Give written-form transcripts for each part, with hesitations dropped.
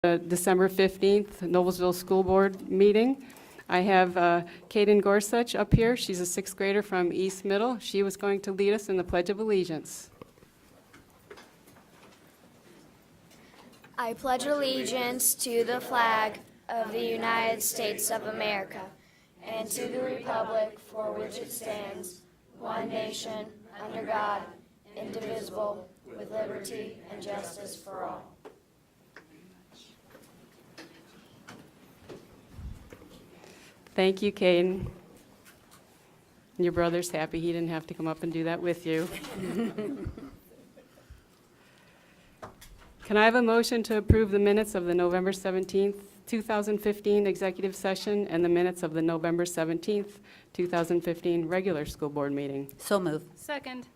December 15th Noblesville School Board meeting. I have Kaden Gorsuch up here. She's a sixth grader from East Middle. She was going to lead us in the Pledge of Allegiance. I pledge allegiance to the flag of the United States of America and to the republic for which it stands, one nation, under God, indivisible, with liberty and justice for all. Thank you, Caden. Your brother's happy he didn't have to come up and do that with you. Can I have a motion to approve the minutes of the November 17th, 2015 executive session and the minutes of the November 17th, 2015 regular school board meeting? So move. Second.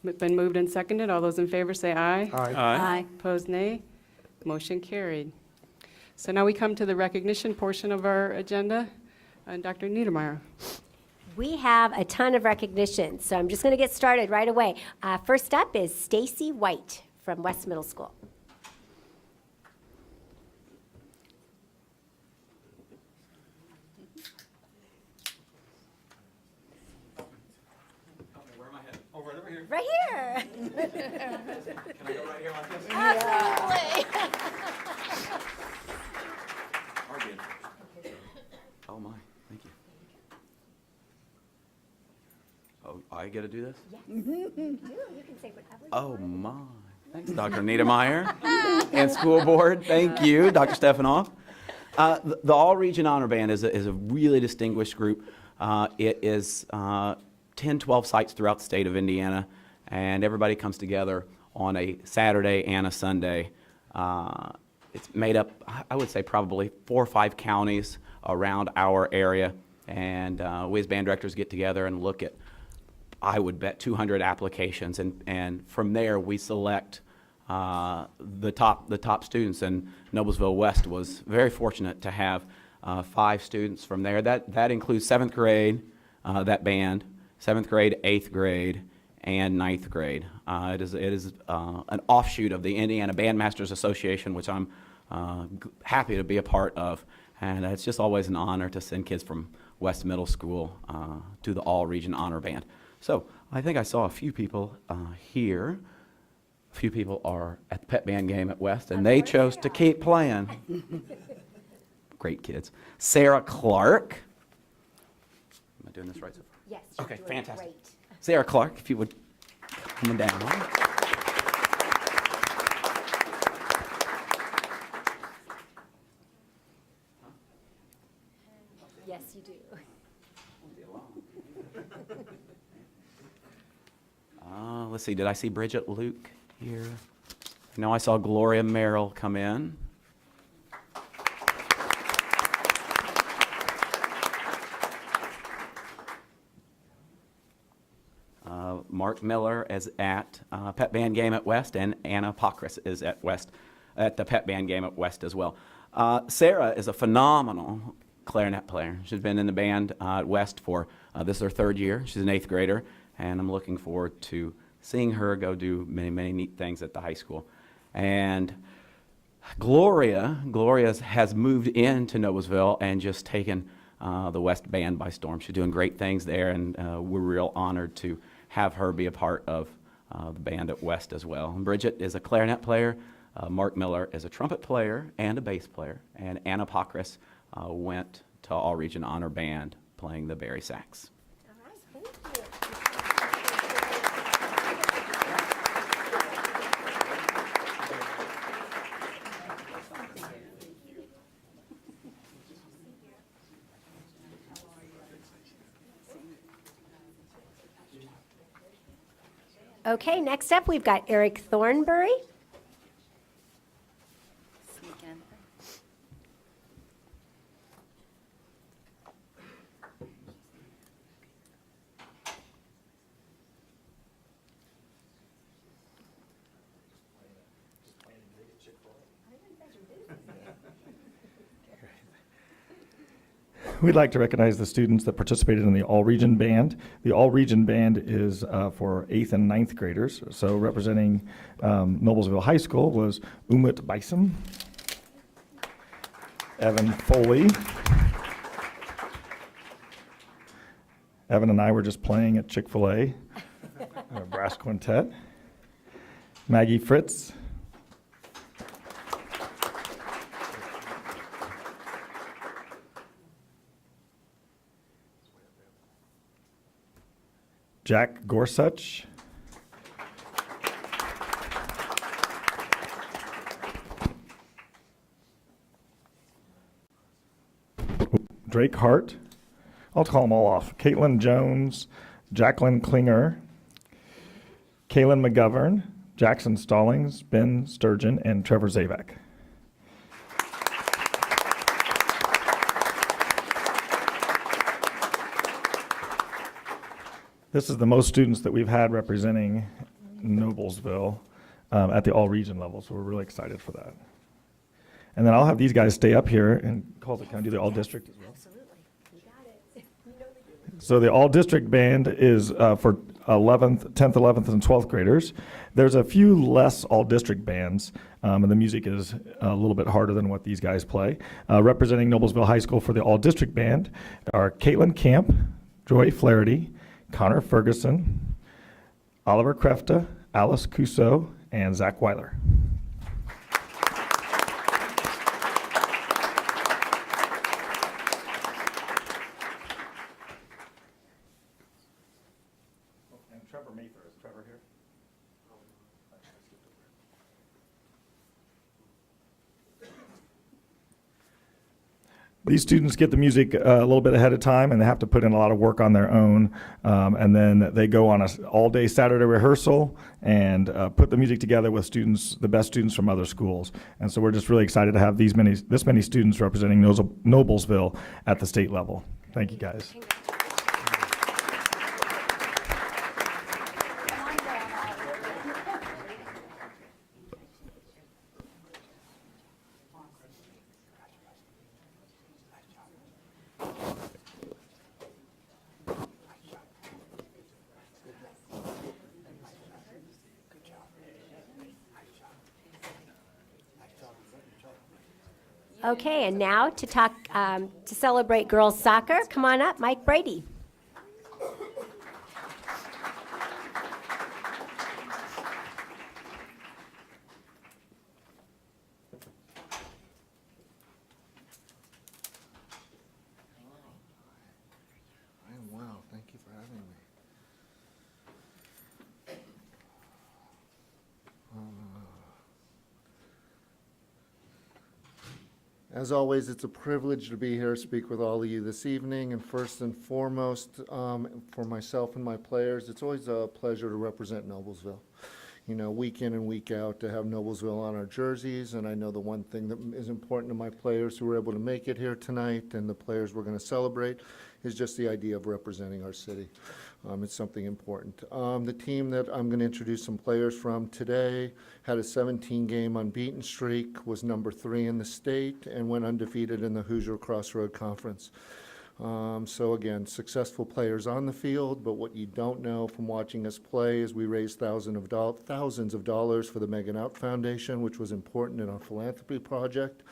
Been moved and seconded. All those in favor say aye. Aye. Opposed, nay. Motion carried. So now we come to the recognition portion of our agenda. Dr. Niedermeyer. We have a ton of recognition, so I'm just going to get started right away. First up is Stacy White from West Middle School. Where am I headed? Oh, right over here. Right here. Can I go right here like this? Absolutely. Or good. Oh my, thank you. Oh, I get to do this? You can say whatever you Oh want. my. Thanks, Dr. Niedermeyer and school board. Thank you, Dr. Stefanoff. The All-Region Honor Band is a really distinguished group. It is 10, 12 sites throughout the state of Indiana, and everybody comes together on a Saturday and a Sunday. It's made up, I would say, probably 4 or 5 counties around our area, and we as band directors get together and look at, I would bet, 200 applications, and from there we select the top students. And Noblesville West was very fortunate to have 5 students from there. That includes 7th grade, that band, 7th grade, 8th grade, and 9th grade. It is an offshoot of the Indiana Bandmasters Association, which I'm happy to be a part of. And it's just always an honor to send kids from West Middle School to the All-Region Honor Band. So I think I saw a few people here. A few people are at the pep band game at West, and they chose to keep playing. Great kids. Sarah Clark. Am I doing this right so far? Yes. You're Okay, doing fantastic. Great. Sarah Clark, if you would come down. Yes, you do. Let's see, did I see Bridget Luke here? No, I saw Gloria Merrill come in. Mark Miller is at pep band game at West, and Anna Pokris is at West, at the pep band game at West as well. Sarah is a phenomenal clarinet player. She's been in the band at West for, this is her 3rd year. She's an 8th grader, and I'm looking forward to seeing her go do many, many neat things at the high school. And Gloria has moved into Noblesville and just taken the West Band by storm. She's doing great things there, and we're real honored to have her be a part of the band at West as well. And Bridget is a clarinet player. Mark Miller is a trumpet player and a bass player. And Anna Pokris went to All-Region Honor Band playing the Barry sax. All right, thank you. Okay, next up we've got Eric Thornbury. We'd like to recognize the students that participated in the All-Region Band. The All-Region Band is for 8th and 9th graders. So representing Noblesville High School was Umut Bison. Evan Foley. Evan and I were just playing at Chick-fil-A, our brass quintet. Maggie Fritz. Jack Gorsuch. Drake Hart. I'll call them all off. Caitlin Jones, Jacqueline Klinger, Kaylin McGovern, Jackson Stallings, Ben Sturgeon, and Trevor Zavak. This is the most students that we've had representing Noblesville at the all-region level, so we're really excited for that. And then I'll have these guys stay up here and can I do the all-district as well? Absolutely. You got it. You know the So the all-district band is for 11th, 10th, 11th, and 12th graders. There's a few less all-district bands, and the music is a little bit harder than what these guys play. Representing Noblesville High School for the all-district band are Caitlin Camp, Joy Flaherty, Connor Ferguson, Oliver Krefta, Alice Cuso, and Zach Weiler. And Trevor Mather, is Trevor here? These students get the music a little bit ahead of time, and they have to put in a lot of work on their own. And then they go on an all-day Saturday rehearsal and put the music together with students, the best students from other schools. And so we're just really excited to have this many students representing Noblesville at the state level. Thank you, guys. Okay, and now to talk, to celebrate girls soccer, come on up, Mike Brady. Wow, thank you for having me. As always, it's a privilege to be here to speak with all of you this evening. And first and foremost, for myself and my players, it's always a pleasure to represent Noblesville. You know, week in and week out, to have Noblesville on our jerseys. And I know the one thing that is important to my players who were able to make it here tonight and the players we're going to celebrate is just the idea of representing our city. It's something important. The team that I'm going to introduce some players from today had a 17-game unbeaten streak, was number 3 in the state, and went undefeated in the Hoosier Crossroad Conference. So again, successful players on the field, but what you don't know from watching us play is we raised thousands of dollars for the Megan Out Foundation, which was important in our philanthropy project.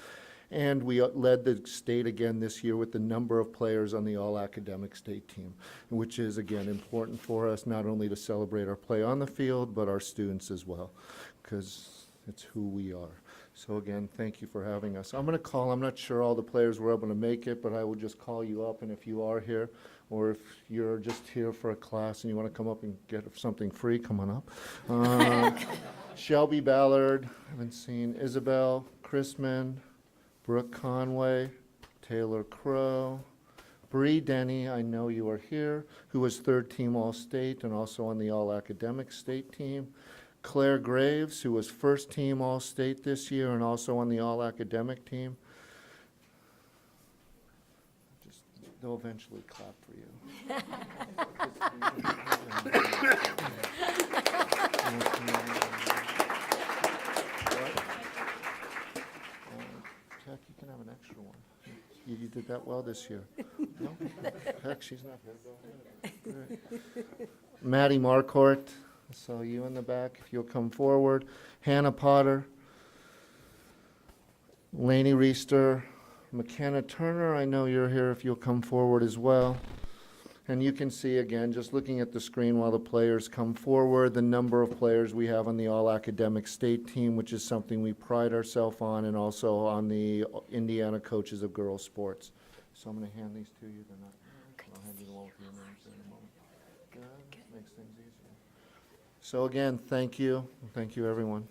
And we led the state again this year with the number of players on the all-academic state team, which is, again, important for us, not only to celebrate our play on the field, but our students as well, because it's who we are. So again, thank you for having us. I'm not sure all the players were able to make it, but I will just call you up, and if you are here, or if you're just here for a class and you want to come up and get something free, come on up. Shelby Ballard, I haven't seen. Isabel Chrisman, Brooke Conway, Taylor Crow, Bree Denny, I know you are here, who was 3rd team All-State and also on the All-Academic State team. Claire Graves, who was 1st team All-State this year and also on the All-Academic team. They'll eventually clap for you. Jack, you can have an extra one. You did that well this year. No? Heck, she's not here. Go ahead. Right. Maddie Marcourt, I saw you in the back. If you'll come forward. Hannah Potter, Lainey Reister, McKenna Turner, I know you're here if you'll come forward as well. And you can see again, just looking at the screen while the players come forward, the number of players we have on the all-academic state team, which is something we pride ourselves on, and also on the Indiana Coaches of Girls Sports. So I'm going to hand these to you. They're not, I'll hand you the one with your names in a moment. Good. Makes things easier. So again, thank you. Thank you, everyone.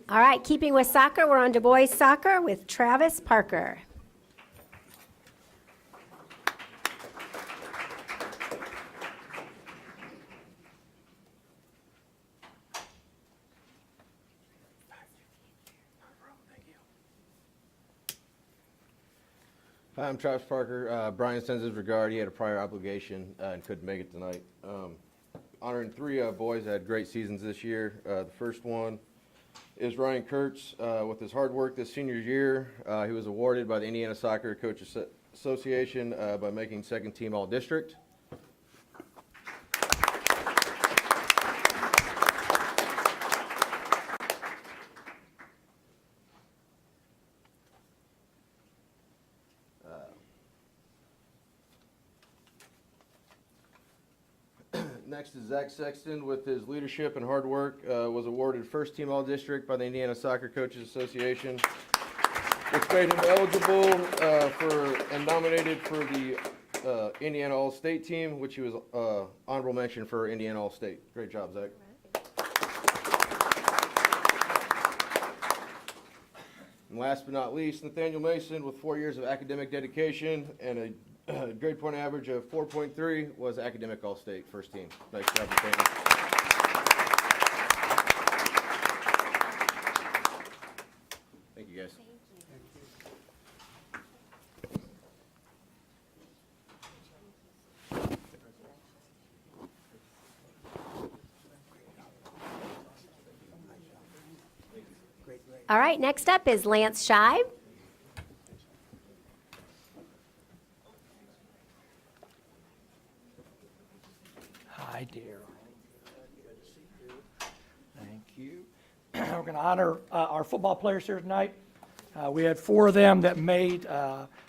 All right, keeping with soccer, we're on to boys soccer with Travis Parker. Hi, I'm Travis Parker. Brian sends his regard. He had a prior obligation and couldn't make it tonight. Honoring three boys that had great seasons this year. The first one is Ryan Kurtz. With his hard work this senior year, he was awarded by the Indiana Soccer Coaches Association by making second team All-District. Next is Zach Sexton. With his leadership and hard work, was awarded first team All-District by the Indiana Soccer Coaches Association, which made him eligible and nominated for the Indiana All-State team, which he was honorable mention for Indiana All-State. Great job, Zach. And last but not least, Nathaniel Mason, with 4 years of academic dedication and a grade point average of 4.3, was academic All-State first team. Nice job, Nathaniel. Thank you, guys. All right, next up is Lance Scheib. Hi, dear. Good to see you. Thank you. We're going to honor our football players here tonight. We had 4 of them that made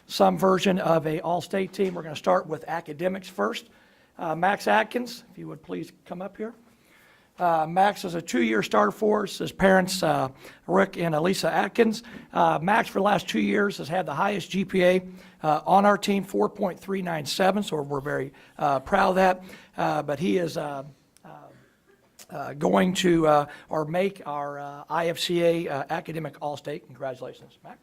some version of a all-state team. We're going to start with academics first. Max Atkins, if you would please come up here. Max is a 2-year starter for us. His parents, Rick and Elisa Atkins. Max, for the last 2 years, has had the highest GPA on our team, 4.397, so we're very proud of that. But he is going to or make our IFCA academic All-State. Congratulations, Max.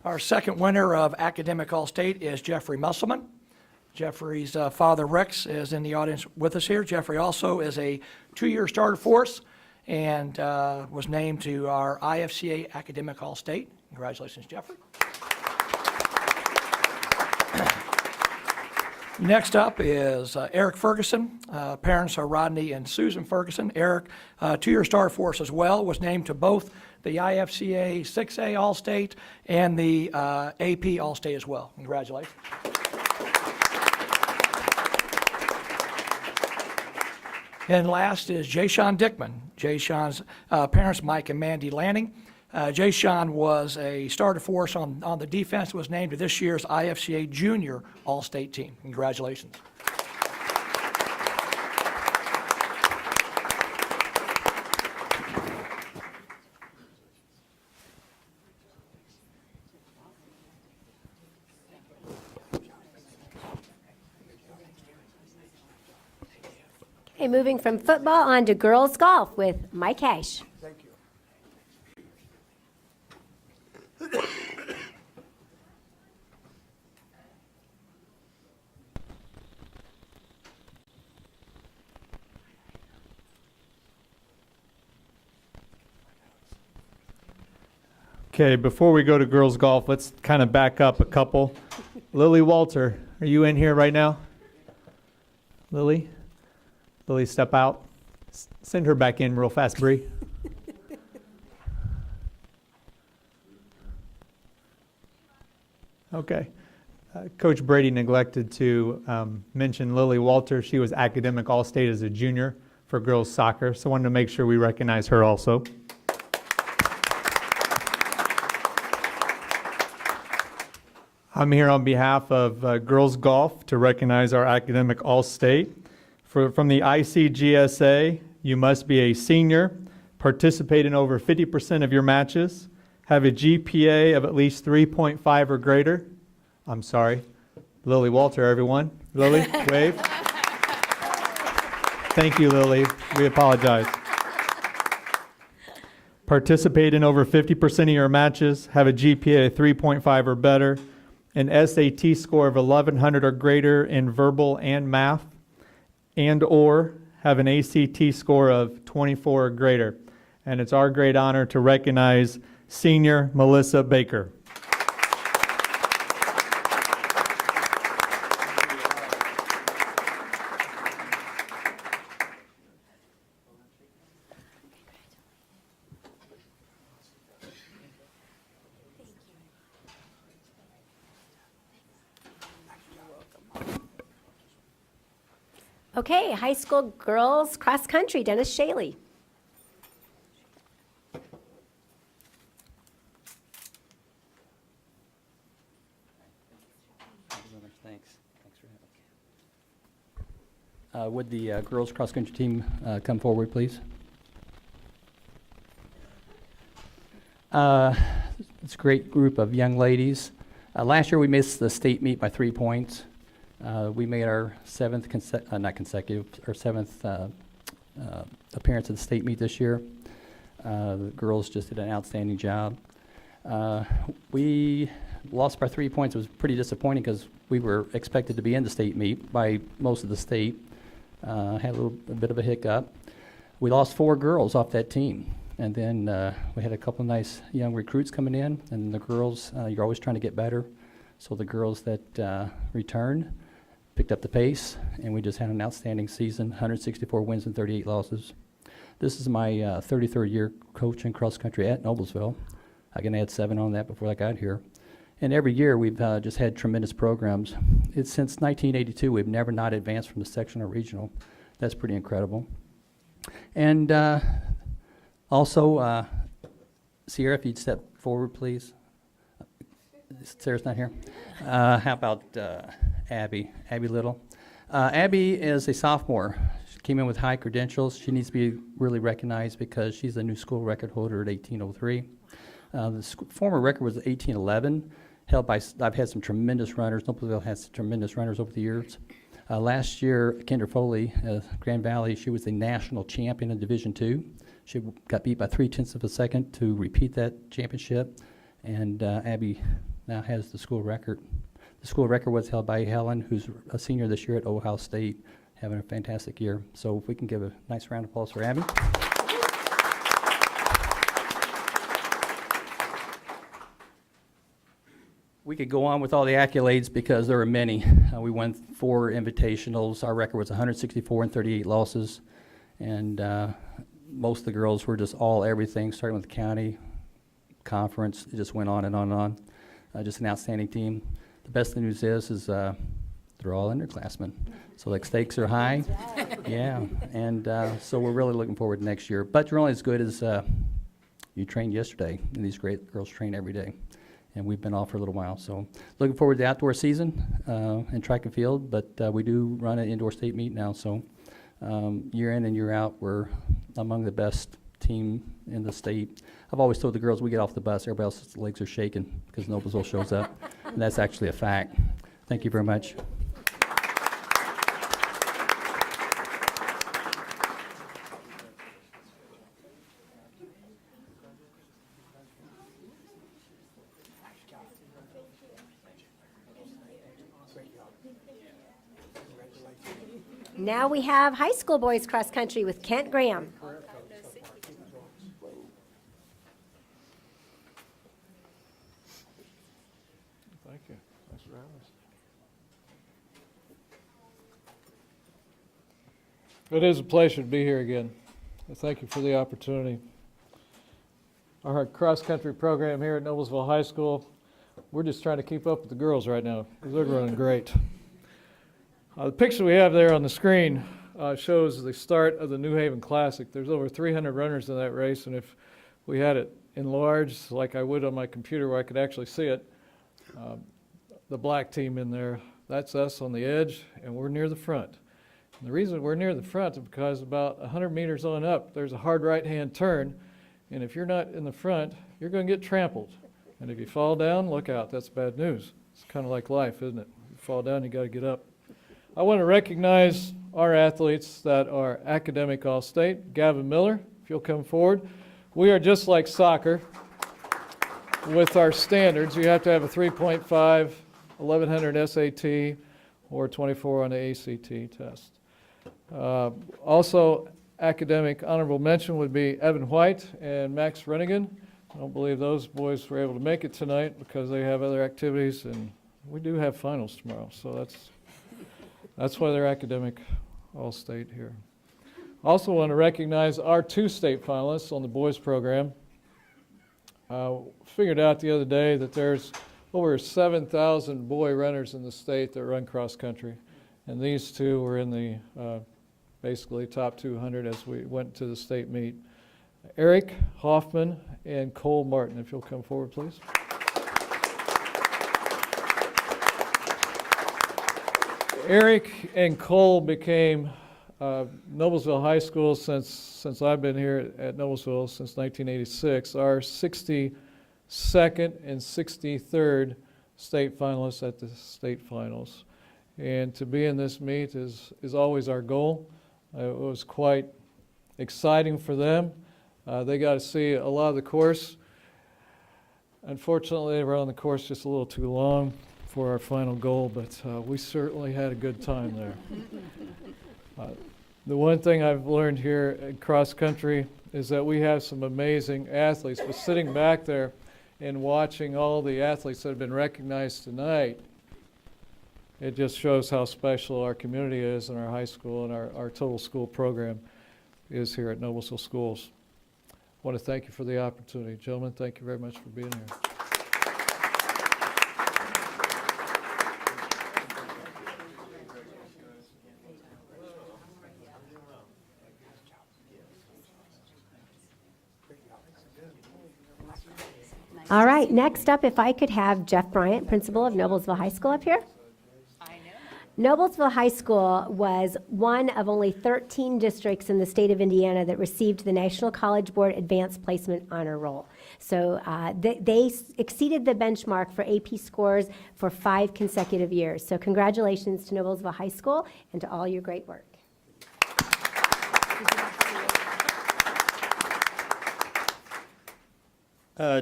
Our second winner of Academic All-State is Jeffrey Musselman. Jeffrey's father, Rex, is in the audience with us here. Jeffrey also is a 2-year starter for us and was named to our IFCA Academic All-State. Congratulations, Jeffrey. Next up is Eric Ferguson. Parents are Rodney and Susan Ferguson. Eric, 2-year starter for us as well, was named to both the IFCA 6A All-State and the AP All-State as well. Congratulations. And last is Jay-Sean Dickman. Jay-Sean's parents, Mike and Mandy Lanning. Jay-Sean was a starter for us on the defense, was named to this year's IFCA Junior All-State team. Congratulations. Okay, moving from football on to girls golf with Mike Hash. Thank you. Okay, before we go to girls golf, let's kind of back up a couple. Lily Walter, are you in here right now? Lily? Lily, step out. Send her back in real fast, Bree. Okay. Coach Brady neglected to mention Lily Walter. She was academic all-state as a junior for girls soccer, so I wanted to make sure we recognize her also. I'm here on behalf of girls golf to recognize our academic all-state. From the ICGSA, you must be a senior, participate in over 50% of your matches, have a GPA of at least 3.5 or greater. I'm sorry, Lily Walter, everyone. Lily, wave. Thank you, Lily. We apologize. Participate in over 50% of your matches, have a GPA of 3.5 or better, an SAT score of 1100 or greater in verbal and math, and or have an ACT score of 24 or greater. And it's our great honor to recognize Senior Melissa Baker. Okay, high school girls cross country, Dennis Shaley. Thanks for having me. Would the girls cross country team come forward, please? It's a great group of young ladies. Last year we missed the state meet by 3 points. We made our seventh appearance at the state meet this year. The girls just did an outstanding job. We lost by 3 points. It was pretty disappointing because we were expected to be in the state meet by most of the state. Had a bit of a hiccup. We lost 4 girls off that team. And then we had a couple of nice young recruits coming in. And the girls, you're always trying to get better. So the girls that returned picked up the pace, and we just had an outstanding season, 164 wins and 38 losses. This is my 33rd year coaching cross country at Noblesville. I can add 7 on that before I got here. And every year we've just had tremendous programs. Since 1982, we've never not advanced from the section or regional. That's pretty incredible. And also, Sierra, if you'd step forward, please. Sarah's not here. How about Abby Little? Abby is a sophomore. She came in with high credentials. She needs to be really recognized because she's a new school record holder at 1803. The former record was 1811, held by, I've had some tremendous runners. Noblesville has tremendous runners over the years. Last year, Kendra Foley, Grand Valley, she was the national champion in Division II. She got beat by 0.3 of a second to repeat that championship. And Abby now has the school record. The school record was held by Helen, who's a senior this year at Ohio State, having a fantastic year. So if we can give a nice round of applause for Abby. We could go on with all the accolades because there are many. We won 4 invitationals. Our record was 164 and 38 losses. And most of the girls were just all everything, starting with the county, conference. It just went on and on and on. Just an outstanding team. The best news is they're all underclassmen. So the stakes are high. Yeah, and so we're really looking forward to next year. But you're only as good as you trained yesterday. And these great girls train every day. And we've been off for a little while. So looking forward to the outdoor season in track and field. But we do run an indoor state meet now. So year in and year out, we're among the best team in the state. I've always told the girls, we get off the bus, everybody else's legs are shaking because Noblesville shows up. And that's actually a fact. Thank you very much. Now we have high school boys cross country with Kent Graham. Thank you. Thanks for having us. It is a pleasure to be here again. Thank you for the opportunity. Our cross-country program here at Noblesville High School, we're just trying to keep up with the girls right now, because they're running great. The picture we have there on the screen shows the start of the New Haven Classic. There's over 300 runners in that race, and if we had it enlarged like I would on my computer where I could actually see it, the black team in there, that's us on the edge, and we're near the front. And the reason we're near the front is because about 100 meters on up, there's a hard right-hand turn, and if you're not in the front, you're going to get trampled. And if you fall down, look out, that's bad news. It's kind of like life, isn't it? You fall down, you got to get up. I want to recognize our athletes that are academic All-State. Gavin Miller, if you'll come forward. We are just like soccer with our standards. You have to have a 3.5, 1100 SAT, or 24 on the ACT test. Also, academic honorable mention would be Evan White and Max Rennigan. I don't believe those boys were able to make it tonight because they have other activities, and we do have finals tomorrow, so that's why they're academic All-State here. Also want to recognize our 2 state finalists on the boys program. Figured out the other day that there's over 7,000 boy runners in the state that run cross country, and these 2 were in the basically top 200 as we went to the state meet. Eric Hoffman and Cole Martin, if you'll come forward, please. Eric and Cole became Noblesville High School since I've been here at Noblesville since 1986, our 62nd and 63rd state finalists at the state finals. And to be in this meet is always our goal. It was quite exciting for them. They got to see a lot of the course. Unfortunately, they were on the course just a little too long for our final goal, but we certainly had a good time there. The one thing I've learned here at cross country is that we have some amazing athletes, but sitting back there and watching all the athletes that have been recognized tonight, it just shows how special our community is and our high school and our total school program is here at Noblesville Schools. I want to thank you for the opportunity. Gentlemen, thank you very much for being here. All right, next up, if I could have Jeff Bryant, principal of Noblesville High School, up here. Noblesville High School was one of only 13 districts in the state of Indiana that received the National College Board Advanced Placement Honor Roll. So they exceeded the benchmark for AP scores for 5 consecutive years. So congratulations to Noblesville High School and to all your great work.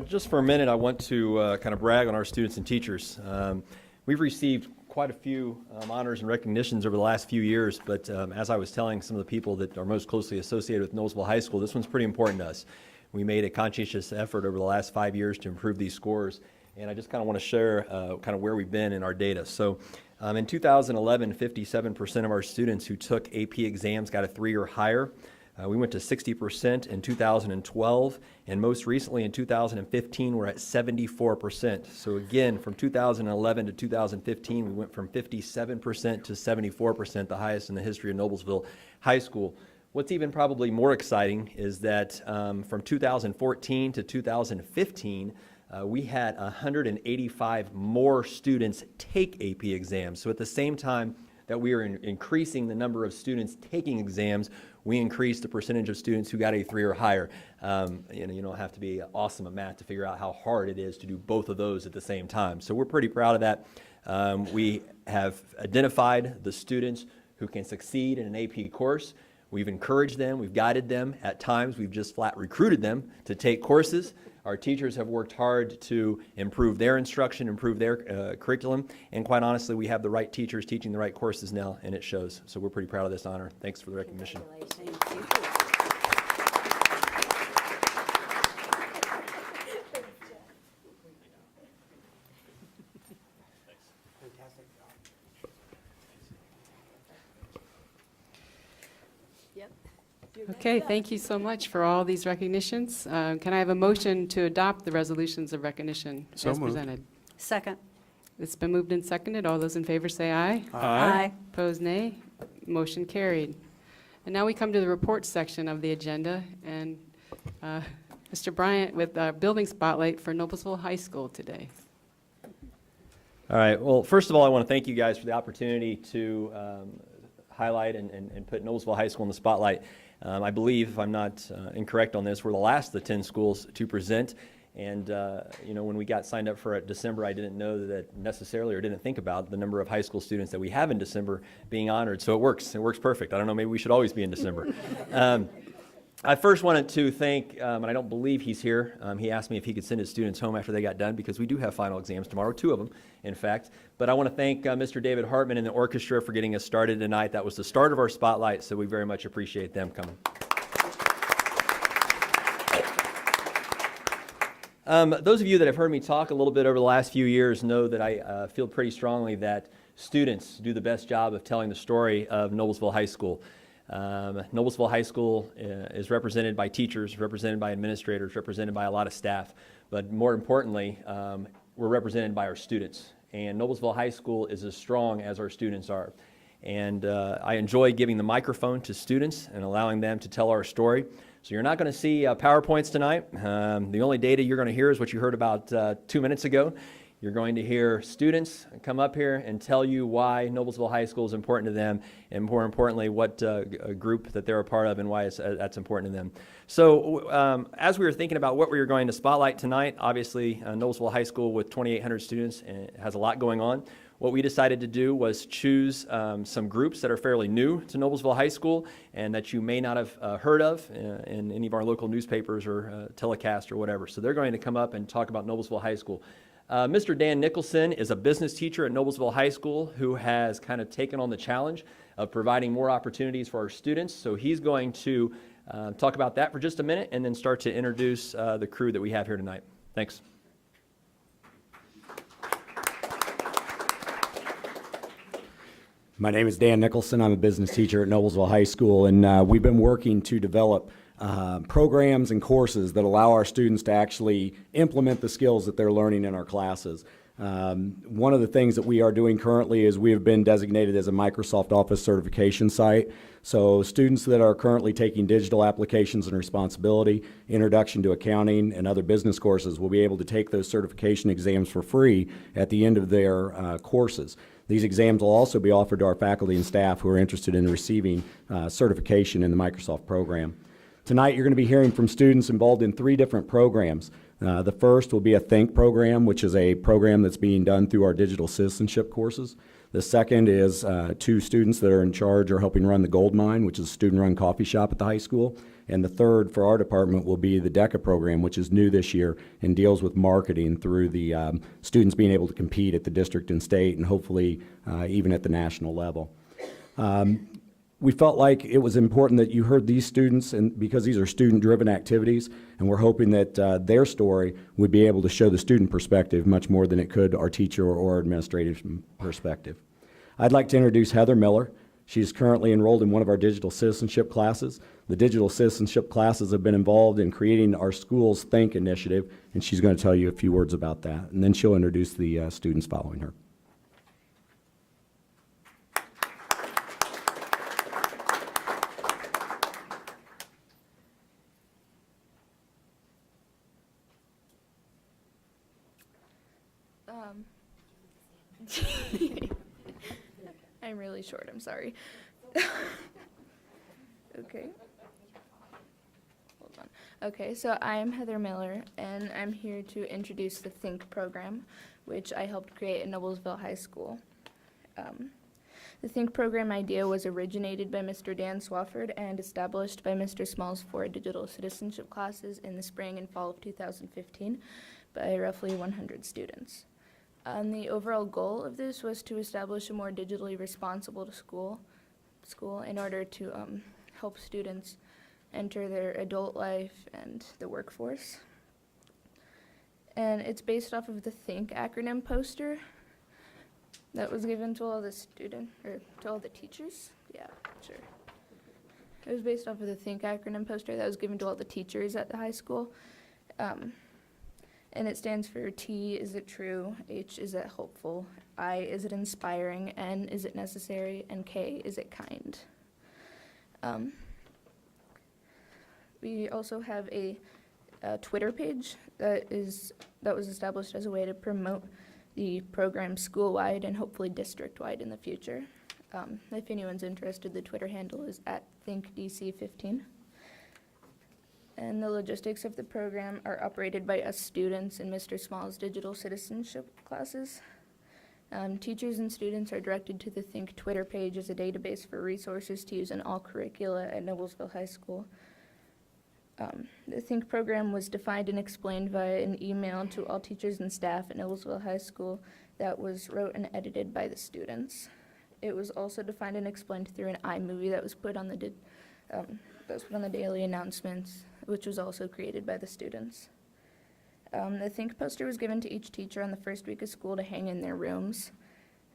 Just for a minute, I want to kind of brag on our students and teachers. We've received quite a few honors and recognitions over the last few years, but as I was telling some of the people that are most closely associated with Noblesville High School, this one's pretty important to us. We made a conscientious effort over the last 5 years to improve these scores, and I just kind of want to share kind of where we've been in our data. So in 2011, 57% of our students who took AP exams got a 3 or higher. We went to 60% in 2012, and most recently in 2015, we're at 74%. So again, from 2011 to 2015, we went from 57% to 74%, the highest in the history of Noblesville High School. What's even probably more exciting is that from 2014 to 2015, we had 185 more students take AP exams. So at the same time that we are increasing the number of students taking exams, we increased the percentage of students who got a 3 or higher. You don't have to be awesome at math to figure out how hard it is to do both of those at the same time. So we're pretty proud of that. We have identified the students who can succeed in an AP course. We've encouraged them, we've guided them. At times, we've just flat recruited them to take courses. Our teachers have worked hard to improve their instruction, improve their curriculum, and quite honestly, we have the right teachers teaching the right courses now, and it shows. So we're pretty proud of this honor. Thanks for the recognition. Okay, thank you so much for all these recognitions. Can I have a motion to adopt the resolutions of recognition So as moved. presented? Second. It's been moved and seconded. All those in favor say aye. Aye. Opposed, nay. Motion carried. And now we come to the report section of the agenda, and Mr. Bryant with Building Spotlight for Noblesville High School today. All right, well, first of all, I want to thank you guys for the opportunity to highlight and put Noblesville High School in the spotlight. I believe, if I'm not incorrect on this, we're the last of the 10 schools to present. And, when we got signed up for December, I didn't know that necessarily, or didn't think about the number of high school students that we have in December being honored. So it works perfect. I don't know, maybe we should always be in December. I first wanted to thank, and I don't believe he's here, he asked me if he could send his students home after they got done, because we do have final exams tomorrow, 2 of them, in fact. But I want to thank Mr. David Hartman and the orchestra for getting us started tonight. That was the start of our spotlight, so we very much appreciate them coming. Those of you that have heard me talk a little bit over the last few years know that I feel pretty strongly that students do the best job of telling the story of Noblesville High School. Noblesville High School is represented by teachers, represented by administrators, represented by a lot of staff, but more importantly, we're represented by our students. And Noblesville High School is as strong as our students are. And I enjoy giving the microphone to students and allowing them to tell our story. So you're not going to see PowerPoints tonight. The only data you're going to hear is what you heard about 2 minutes ago. You're going to hear students come up here and tell you why Noblesville High School is important to them, and more importantly, what group that they're a part of and why that's important to them. So as we were thinking about what we were going to spotlight tonight, obviously Noblesville High School with 2,800 students has a lot going on. What we decided to do was choose some groups that are fairly new to Noblesville High School and that you may not have heard of in any of our local newspapers or telecast or whatever. So they're going to come up and talk about Noblesville High School. Mr. Dan Nicholson is a business teacher at Noblesville High School who has kind of taken on the challenge of providing more opportunities for our students. So he's going to talk about that for just a minute and then start to introduce the crew that we have here tonight. Thanks. My name is Dan Nicholson. I'm a business teacher at Noblesville High School, and we've been working to develop programs and courses that allow our students to actually implement the skills that they're learning in our classes. One of the things that we are doing currently is we have been designated as a Microsoft Office certification site. So students that are currently taking digital applications and responsibility, introduction to accounting, and other business courses will be able to take those certification exams for free at the end of their courses. These exams will also be offered to our faculty and staff who are interested in receiving certification in the Microsoft program. Tonight, you're going to be hearing from students involved in 3 different programs. The first will be a Think program, which is a program that's being done through our digital citizenship courses. The second is 2 students that are in charge or helping run the Gold Mine, which is a student-run coffee shop at the high school. And the third for our department will be the DECA program, which is new this year and deals with marketing through the students being able to compete at the district and state and hopefully even at the national level. We felt like it was important that you heard these students, and because these are student-driven activities, and we're hoping that their story would be able to show the student perspective much more than it could our teacher or administrative perspective. I'd like to introduce Heather Miller. She's currently enrolled in one of our digital citizenship classes. The digital citizenship classes have been involved in creating our school's Think initiative, and she's going to tell you a few words about that, and then she'll introduce the students following her. I'm really short, I'm sorry. Okay. Hold on. Okay, so I'm Heather Miller, and I'm here to introduce the Think program, which I helped create at Noblesville High School. The Think program idea was originated by Mr. Dan Swafford and established by Mr. Smalls for digital citizenship classes in the spring and fall of 2015 by roughly 100 students. The overall goal of this was to establish a more digitally responsible school in order to help students enter their adult life and the workforce. And it's based off of the THINK acronym poster that was given to all the to all the teachers. Yeah, sure. It was based off of the THINK acronym poster that was given to all the teachers at the high school. And it stands for T, is it true? H, is it hopeful? I, is it inspiring? N, is it necessary? And K, is it kind? We also have a Twitter page that was established as a way to promote the program school-wide and hopefully district-wide in the future. If anyone's interested, the Twitter handle is @ThinkDC15. And the logistics of the program are operated by us students in Mr. Small's digital citizenship classes. Teachers and students are directed to the Think Twitter page as a database for resources to use in all curricula at Noblesville High School. The Think program was defined and explained via an email to all teachers and staff at Noblesville High School that was wrote and edited by the students. It was also defined and explained through an iMovie that was put on the daily announcements, which was also created by the students. The Think poster was given to each teacher on the first week of school to hang in their rooms.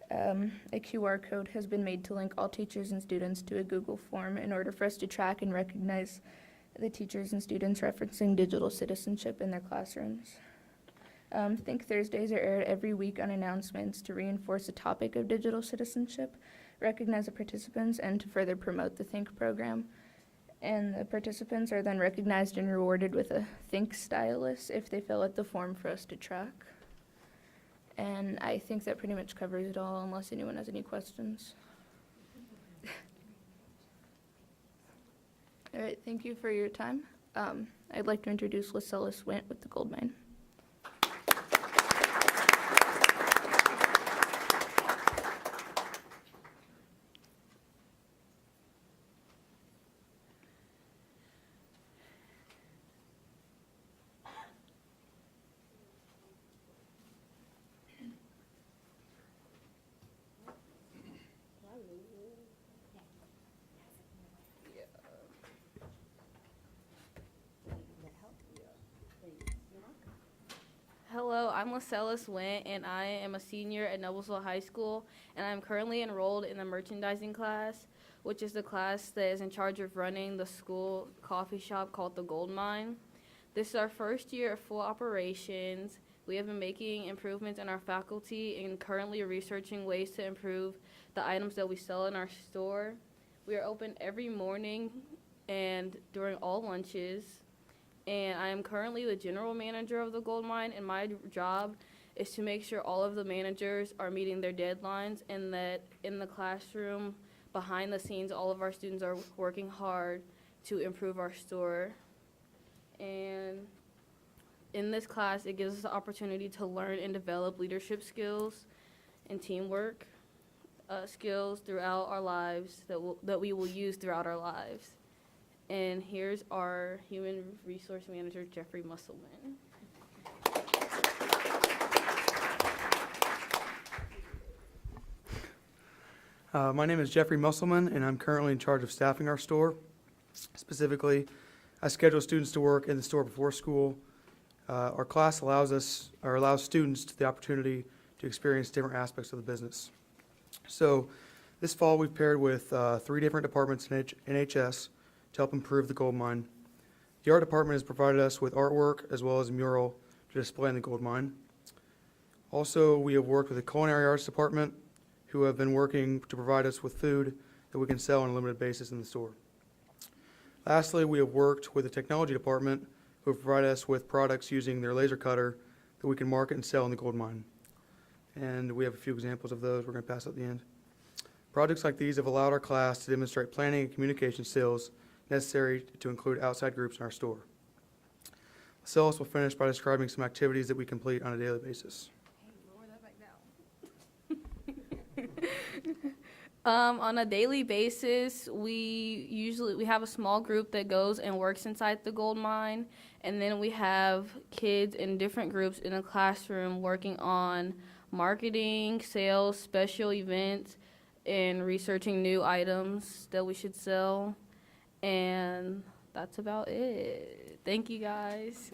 A QR code has been made to link all teachers and students to a Google form in order for us to track and recognize the teachers and students referencing digital citizenship in their classrooms. Think Thursdays are aired every week on announcements to reinforce the topic of digital citizenship, recognize the participants, and to further promote the Think program. And the participants are then recognized and rewarded with a Think stylus if they fill out the form for us to track. And I think that pretty much covers it all, unless anyone has any questions. All right, thank you for your time. I'd like to introduce Lascelles Wint with the gold mine. Hello, I'm Lascelles Wint, and I am a senior at Noblesville High School, and I'm currently enrolled in the merchandising class, which is the class that is in charge of running the school coffee shop called the Gold Mine. This is our first year of full operations. We have been making improvements in our faculty and currently researching ways to improve the items that we sell in our store. We are open every morning and during all lunches. And I am currently the general manager of the gold mine, and my job is to make sure all of the managers are meeting their deadlines and that in the classroom, behind the scenes, all of our students are working hard to improve our store. And in this class, it gives us the opportunity to learn and develop leadership skills and teamwork skills throughout our lives that we will use throughout our lives. And here's our human resource manager, Jeffrey Musselman. My name is Jeffrey Musselman, and I'm currently in charge of staffing our store. Specifically, I schedule students to work in the store before school. Our class allows students the opportunity to experience different aspects of the business. So this fall, we've paired with 3 different departments in NHS to help improve the gold mine. The art department has provided us with artwork as well as a mural to display in the gold mine. Also, we have worked with the culinary arts department, who have been working to provide us with food that we can sell on a limited basis in the store. Lastly, we have worked with the technology department, who have provided us with products using their laser cutter that we can market and sell in the gold mine. And we have a few examples of those we're going to pass at the end. Projects like these have allowed our class to demonstrate planning and communication skills necessary to include outside groups in our store. Lascelles will finish by describing some activities that we complete on a daily basis. On a daily basis, we have a small group that goes and works inside the gold mine, and then we have kids in different groups in a classroom working on marketing, sales, special events, and researching new items that we should sell. And that's about it. Thank you, guys.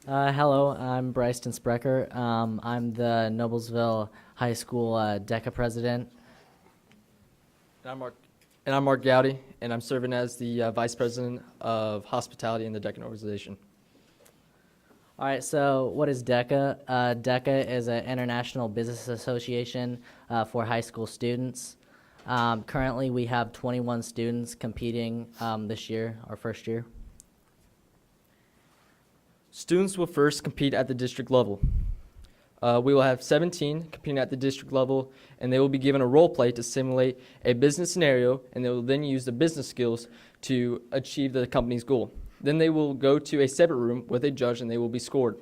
Hello, I'm Bryson Sprecher. I'm the Noblesville High School DECA president. And I'm Mark Gowdy, and I'm serving as the Vice President of Hospitality in the DECA organization. All right, so what is DECA? DECA is an international business association for high school students. Currently, we have 21 students competing this year, our first year. Students will first compete at the district level. We will have 17 competing at the district level, and they will be given a role play to simulate a business scenario, and they will then use the business skills to achieve the company's goal. Then they will go to a separate room with a judge, and they will be scored.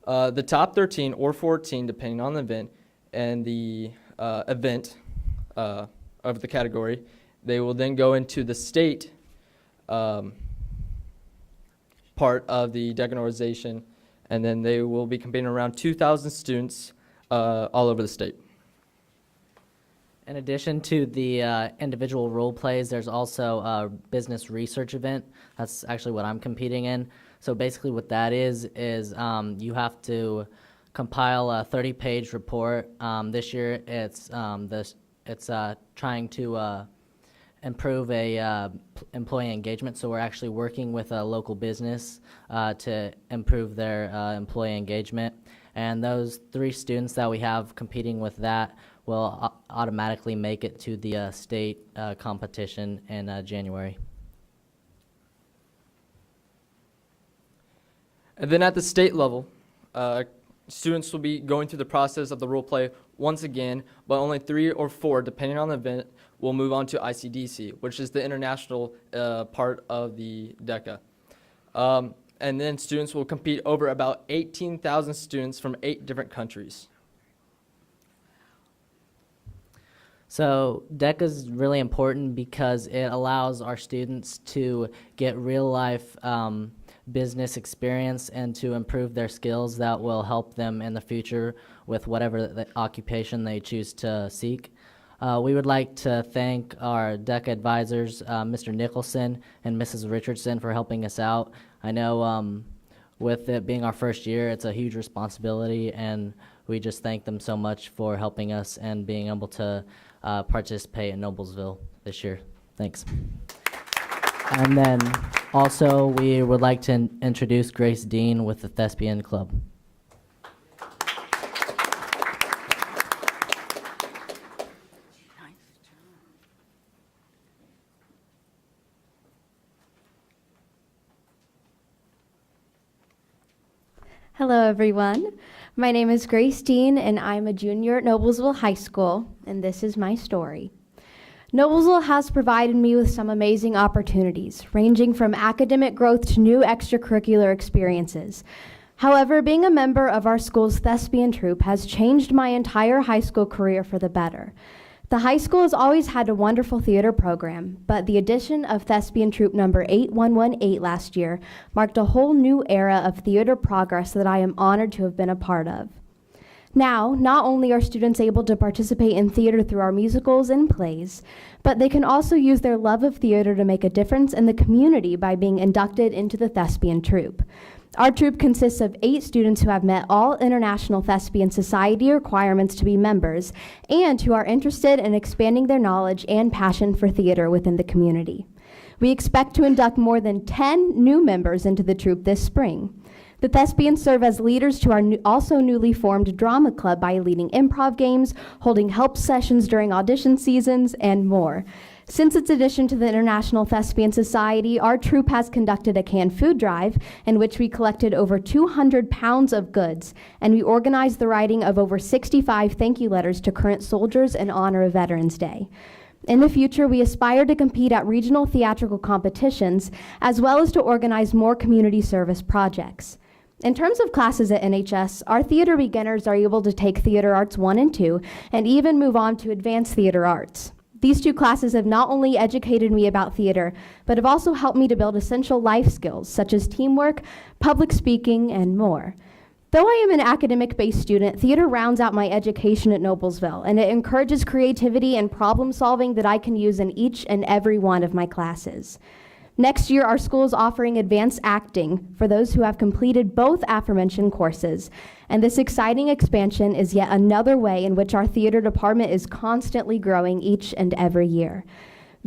The top 13 or 14, depending on the event, and the event of the category, they will then go into the state part of the DECA organization, and then they will be competing around 2,000 students all over the state. In addition to the individual role plays, there's also a business research event. That's actually what I'm competing in. So basically what that is you have to compile a 30-page report. This year it's trying to improve employee engagement. So we're actually working with a local business to improve their employee engagement. And those 3 students that we have competing with that will automatically make it to the state competition in January. And then at the state level, students will be going through the process of the role play once again, but only 3 or 4, depending on the event, will move on to ICDC, which is the international part of the DECA. And then students will compete over about 18,000 students from 8 different countries. So DECA is really important because it allows our students to get real-life business experience and to improve their skills that will help them in the future with whatever the occupation they choose to seek. We would like to thank our DECA advisors, Mr. Nicholson and Mrs. Richardson, for helping us out. I know with it being our first year, it's a huge responsibility, and we just thank them so much for helping us and being able to participate in Noblesville this year. Thanks. And then also we would like to introduce Grace Dean with the Thespian Club. Hello, everyone. My name is Grace Dean, and I'm a junior at Noblesville High School, and this is my story. Noblesville has provided me with some amazing opportunities, ranging from academic growth to new extracurricular experiences. However, being a member of our school's thespian troupe has changed my entire high school career for the better. The high school has always had a wonderful theater program, but the addition of thespian troupe number 8118 last year marked a whole new era of theater progress that I am honored to have been a part of. Now, not only are students able to participate in theater through our musicals and plays, but they can also use their love of theater to make a difference in the community by being inducted into the thespian troupe. Our troupe consists of 8 students who have met all International Thespian Society requirements to be members and who are interested in expanding their knowledge and passion for theater within the community. We expect to induct more than 10 new members into the troupe this spring. The Thespians serve as leaders to our also newly formed drama club by leading improv games, holding help sessions during audition seasons, and more. Since its addition to the International Thespian Society, our troupe has conducted a canned food drive in which we collected over 200 pounds of goods, and we organized the writing of over 65 thank you letters to current soldiers in honor of Veterans Day. In the future, we aspire to compete at regional theatrical competitions, as well as to organize more community service projects. In terms of classes at NHS, our theater beginners are able to take Theater Arts 1 and 2, and even move on to Advanced Theater Arts. These 2 classes have not only educated me about theater, but have also helped me to build essential life skills, such as teamwork, public speaking, and more. Though I am an academic-based student, theater rounds out my education at Noblesville, and it encourages creativity and problem solving that I can use in each and every one of my classes. Next year, our school is offering advanced acting for those who have completed both aforementioned courses. And this exciting expansion is yet another way in which our theater department is constantly growing each and every year.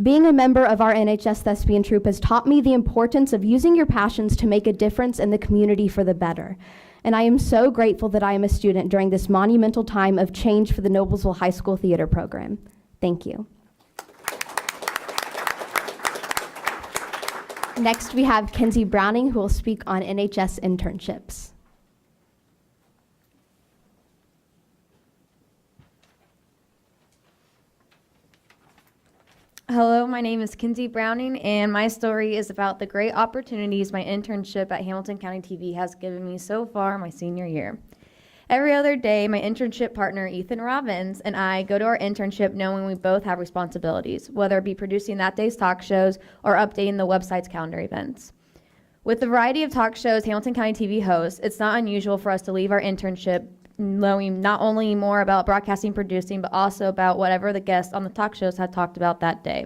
Being a member of our NHS Thespian Troupe has taught me the importance of using your passions to make a difference in the community for the better. And I am so grateful that I am a student during this monumental time of change for the Noblesville High School Theater Program. Thank you. Next, we have Kinsey Browning, who will speak on NHS internships. Hello, my name is Kinsey Browning, and my story is about the great opportunities my internship at Hamilton County TV has given me so far my senior year. Every other day, my internship partner, Ethan Robbins, and I go to our internship knowing we both have responsibilities, whether it be producing that day's talk shows or updating the website's calendar events. With the variety of talk shows Hamilton County TV hosts, it's not unusual for us to leave our internship knowing not only more about broadcasting, producing, but also about whatever the guests on the talk shows had talked about that day.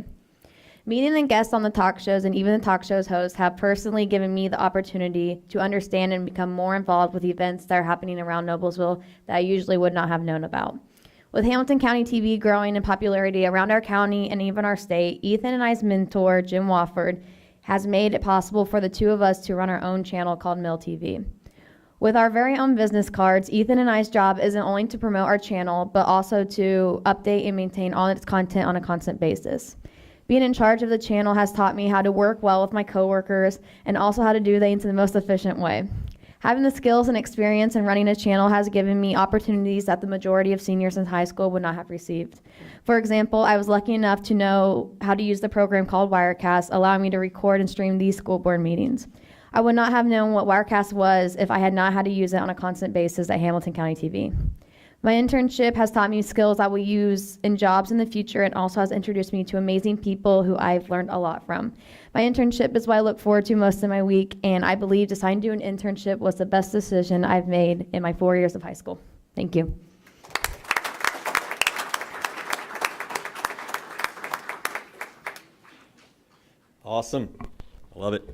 Meeting the guests on the talk shows and even the talk shows hosts have personally given me the opportunity to understand and become more involved with events that are happening around Noblesville that I usually would not have known about. With Hamilton County TV growing in popularity around our county and even our state, Ethan and I's mentor, Jim Wofford, has made it possible for the two of us to run our own channel called Mill TV. With our very own business cards, Ethan and I's job isn't only to promote our channel, but also to update and maintain all its content on a constant basis. Being in charge of the channel has taught me how to work well with my coworkers and also how to do things in the most efficient way. Having the skills and experience in running a channel has given me opportunities that the majority of seniors in high school would not have received. For example, I was lucky enough to know how to use the program called Wirecast, allowing me to record and stream these school board meetings. I would not have known what Wirecast was if I had not had to use it on a constant basis at Hamilton County TV. My internship has taught me skills I will use in jobs in the future and also has introduced me to amazing people who I've learned a lot from. My internship is what I look forward to most of my week, and I believe deciding to do an internship was the best decision I've made in my 4 years of high school. Thank you. Awesome. I love it.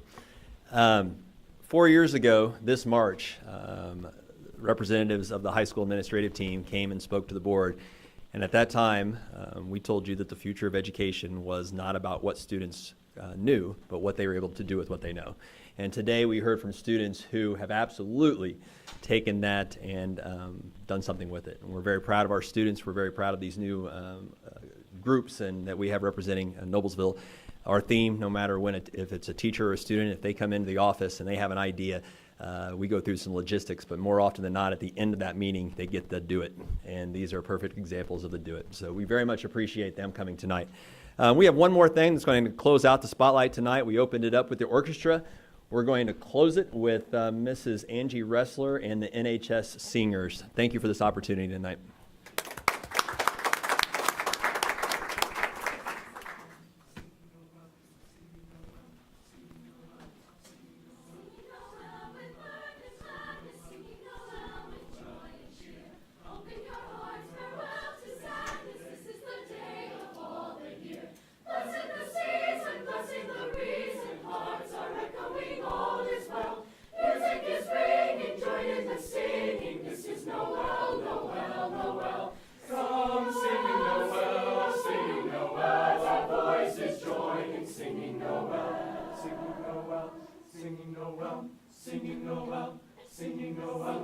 4 years ago, this March, representatives of the high school administrative team came and spoke to the board. And at that time, we told you that the future of education was not about what students knew, but what they were able to do with what they know. And today we heard from students who have absolutely taken that and done something with it. And we're very proud of our students. We're very proud of these new groups and that we have representing Noblesville. Our theme, no matter if it's a teacher or a student, if they come into the office and they have an idea, we go through some logistics, but more often than not, at the end of that meeting, they get the do it. And these are perfect examples of the do it. So we very much appreciate them coming tonight. We have one more thing that's going to close out the spotlight tonight. We opened it up with the orchestra. We're going to close it with Mrs. Angie Ressler and the NHS Singers. Thank you for this opportunity tonight. Singing Noel, singing Noel.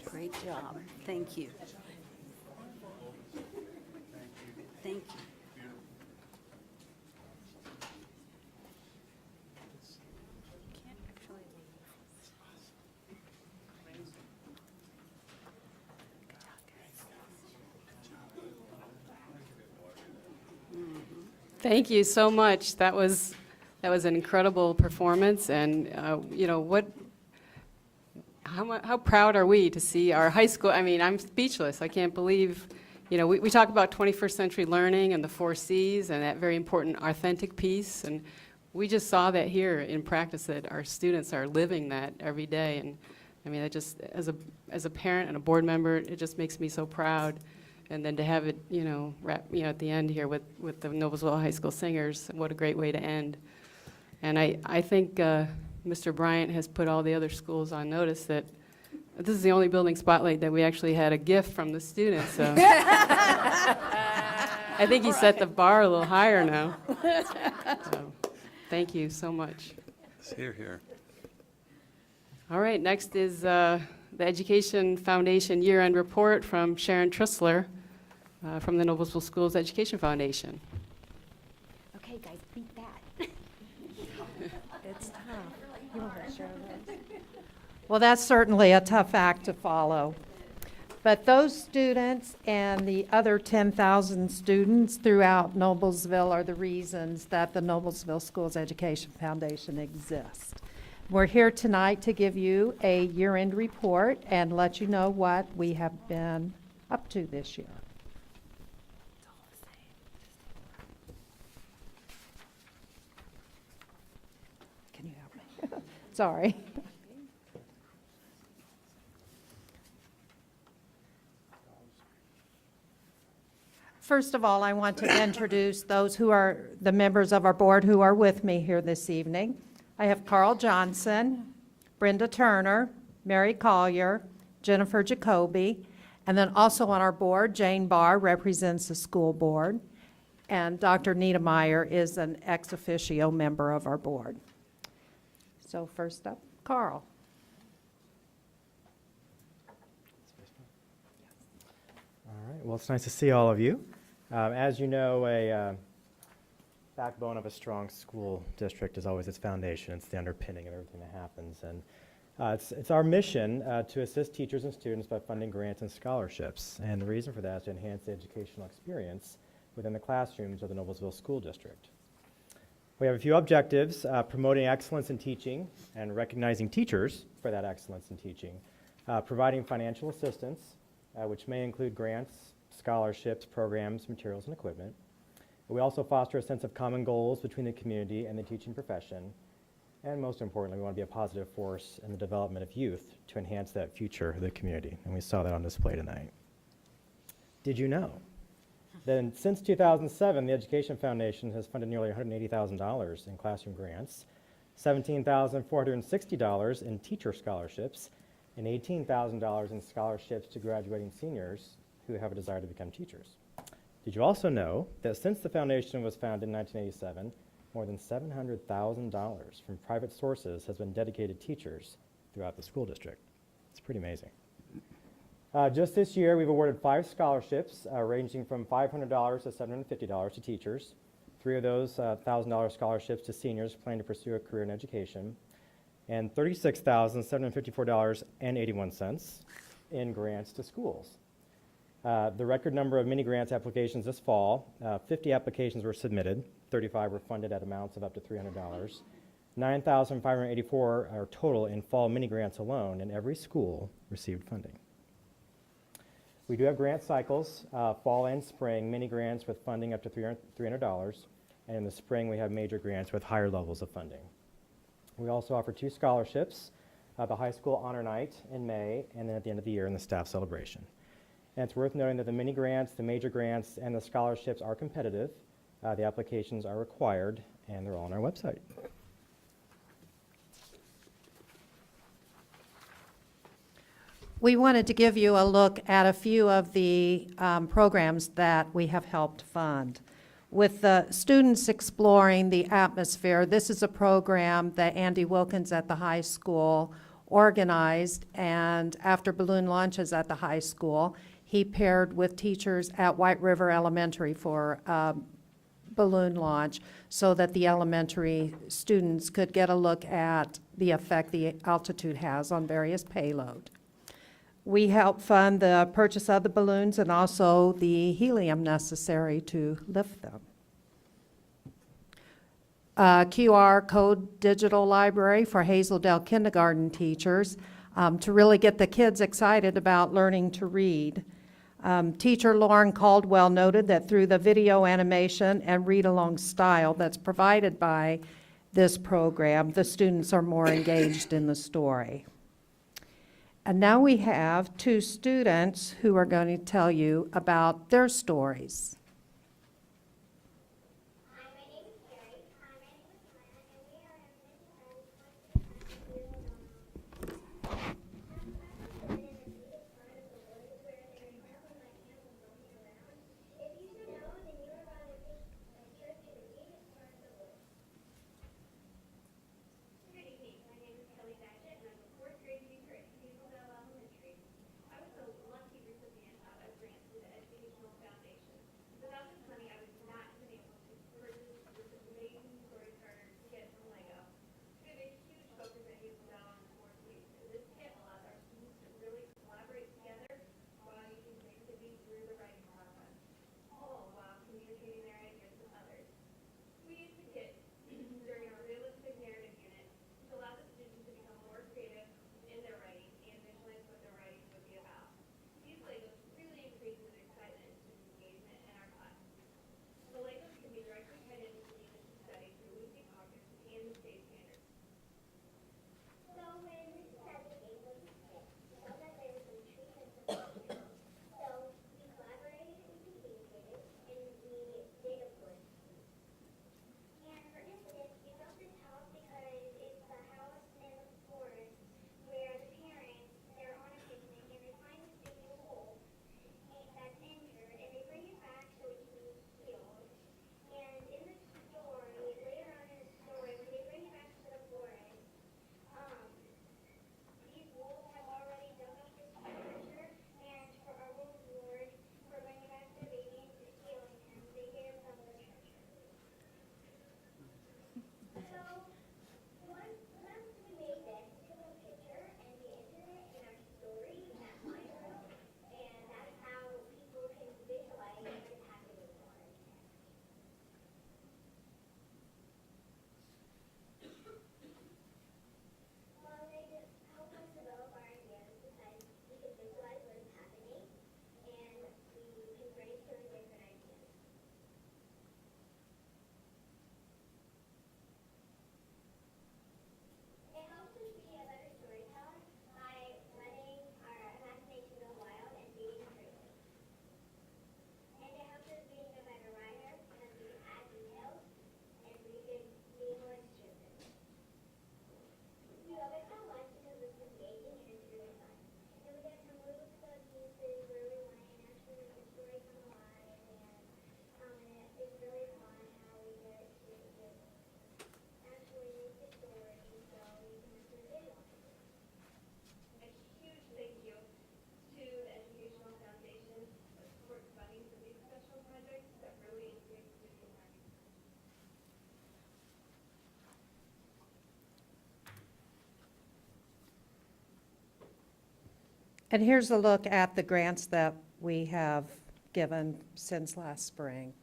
Great job. Thank you. Thank you. Thank you so much. That was an incredible performance, and you know how proud are we to see our high school? I mean, I'm speechless. I can't believe, you know, we talk about 21st century learning and the 4 C's and that very important authentic piece, and we just saw that here in practice, that our students are living that every day. And I mean, it just, as a parent and a board member, it just makes me so proud. And then to have it, you know, at the end here with the Noblesville High School Singers, what a great way to end. And I think Mr. Bryant has put all the other schools on notice that this is the only building spotlight that we actually had a gift from the students. So I think he set the bar a little higher now. So, thank you so much. Hear, hear. All right, next is the Education Foundation year-end report from Sharon Trissler from the Noblesville Schools Education Foundation. Okay, guys, beat that. It's tough. Well, that's certainly a tough act to follow. But those students and the other 10,000 students throughout Noblesville are the reasons that the Noblesville Schools Education Foundation exists. We're here tonight to give you a year-end report and let you know what we have been up to this year. Can you help me? Sorry. First of all, I want to introduce those who are the members of our board who are with me here this evening. I have Carl Johnson, Brenda Turner, Mary Collier, Jennifer Jacoby, and then also on our board, Jane Barr represents the school board, and Dr. Niedermeyer is an ex officio member of our board. So first up, Carl. All right, well, it's nice to see all of you. As you know, a backbone of a strong school district is always its foundation. It's the underpinning of everything that happens. And it's our mission to assist teachers and students by funding grants and scholarships. And the reason for that is to enhance the educational experience within the classrooms of the Noblesville School District. We have a few objectives: promoting excellence in teaching and recognizing teachers for that excellence in teaching, providing financial assistance, which may include grants, scholarships, programs, materials, and equipment. We also foster a sense of common goals between the community and the teaching profession. And most importantly, we want to be a positive force in the development of youth to enhance that future of the community. And we saw that on display tonight. Did you know that since 2007, the Education Foundation has funded nearly $180,000 in classroom grants, $17,460 in teacher scholarships, and $18,000 in scholarships to graduating seniors who have a desire to become teachers? Did you also know that since the foundation was founded in 1987, more than $700,000 from private sources has been dedicated to teachers throughout the school district? It's pretty amazing. Just this year, we've awarded 5 scholarships ranging from $500 to $750 to teachers, 3 of those $1,000 scholarships to seniors planning to pursue a career in education, and $36,754.81 in grants to schools. The record number of mini grants applications this fall, 50 applications were submitted, 35 were funded at amounts of up to $300. 9,584 are total in fall mini grants alone, and every school received funding. We do have grant cycles, fall and spring, mini grants with funding up to $300, and in the spring we have major grants with higher levels of funding. We also offer 2 scholarships, the High School Honor Night in May, and then at the end of the year in the staff celebration. And it's worth noting that the mini grants, the major grants, and the scholarships are competitive, The applications are required, and they're all on our website. We wanted to give you a look at a few of the programs that we have helped fund. With the Students Exploring the Atmosphere, this is a program that Andy Wilkins at the high school organized, and after balloon launches at the high school, he paired with teachers at White River Elementary for balloon launch so that the elementary students could get a look at the effect the altitude has on various payload. We help fund the purchase of the balloons and also the helium necessary to lift them. QR code digital library for Hazeldale kindergarten teachers to really get the kids excited about learning to read. Teacher Lauren Caldwell noted that through the video animation and read-along style that's provided by this program, the students are more engaged in the story. And now we have two students who are going to tell you about their stories. And here's a look at the grants that we have given since last spring.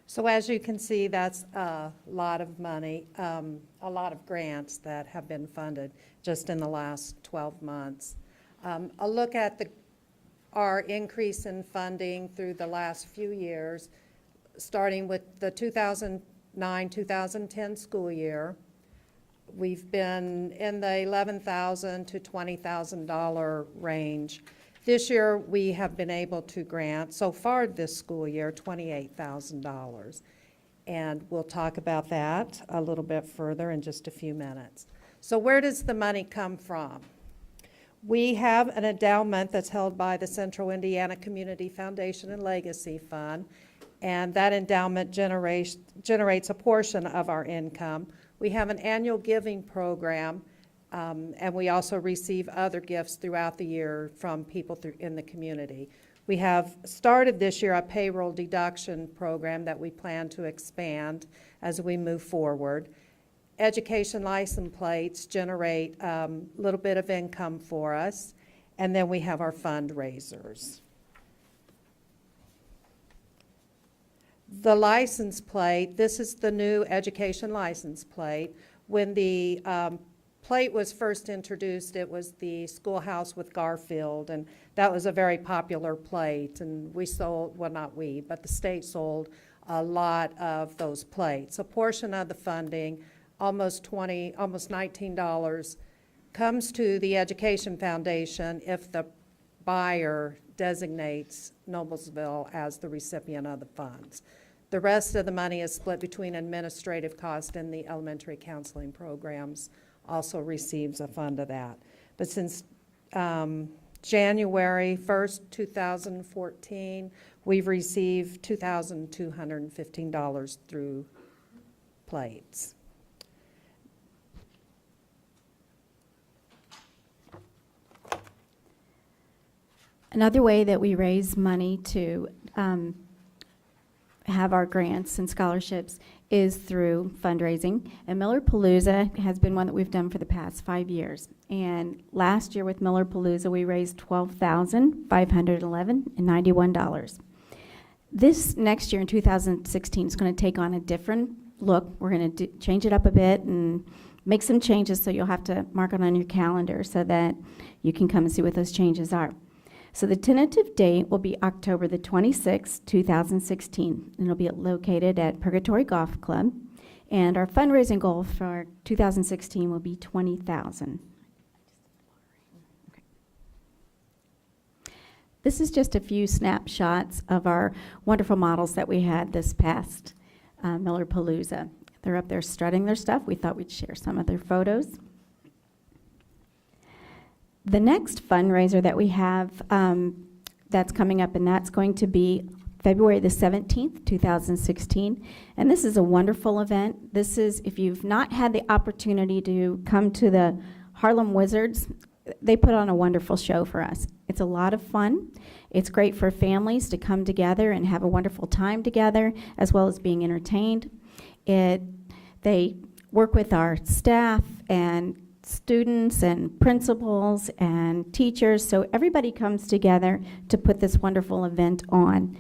So as you can see, that's a lot of money, a lot of grants that have been funded just in the last 12 months. A look at our increase in funding through the last few years, starting with the 2009-2010 school year. We've been in the $11,000 to $20,000 range. This year, we have been able to grant, so far this school year, $28,000. And we'll talk about that a little bit further in just a few minutes. So where does the money come from? We have an endowment that's held by the Central Indiana Community Foundation and Legacy Fund, and that endowment generates a portion of our income. We have an annual giving program, and we also receive other gifts throughout the year from people in the community. We have started this year a payroll deduction program that we plan to expand as we move forward. Education license plates generate a little bit of income for us, and then we have our fundraisers. The license plate, this is the new education license plate. When the plate was first introduced, it was the Schoolhouse with Garfield, and that was a very popular plate, and we sold, well, not we, but the state sold a lot of those plates. A portion of the funding, almost $19, comes to the Education Foundation if the buyer designates Noblesville as the recipient of the funds. The rest of the money is split between administrative cost and the elementary counseling programs also receives a fund of that. But since January 1st, 2014, we've received $2,215 through plates. Another way that we raise money to have our grants and scholarships is through fundraising. And Millerpalooza has been one that we've done for the past 5 years. And last year with Millerpalooza, we raised $12,511.91. This next year in 2016 is going to take on a different look. We're going to change it up a bit and make some changes, so you'll have to mark it on your calendar so that you can come and see what those changes are. So the tentative date will be October the 26th, 2016, and it'll be located at Purgatory Golf Club. And our fundraising goal for 2016 will be $20,000. This is just a few snapshots of our wonderful models that we had this past Millerpalooza. They're up there strutting their stuff. We thought we'd share some of their photos. The next fundraiser that we have that's coming up, and that's going to be February the 17th, 2016. And this is a wonderful event. This is, if you've not had the opportunity to come to the Harlem Wizards, they put on a wonderful show for us. It's a lot of fun. It's great for families to come together and have a wonderful time together, as well as being entertained. They work with our staff and students and principals and teachers, so everybody comes together to put this wonderful event on.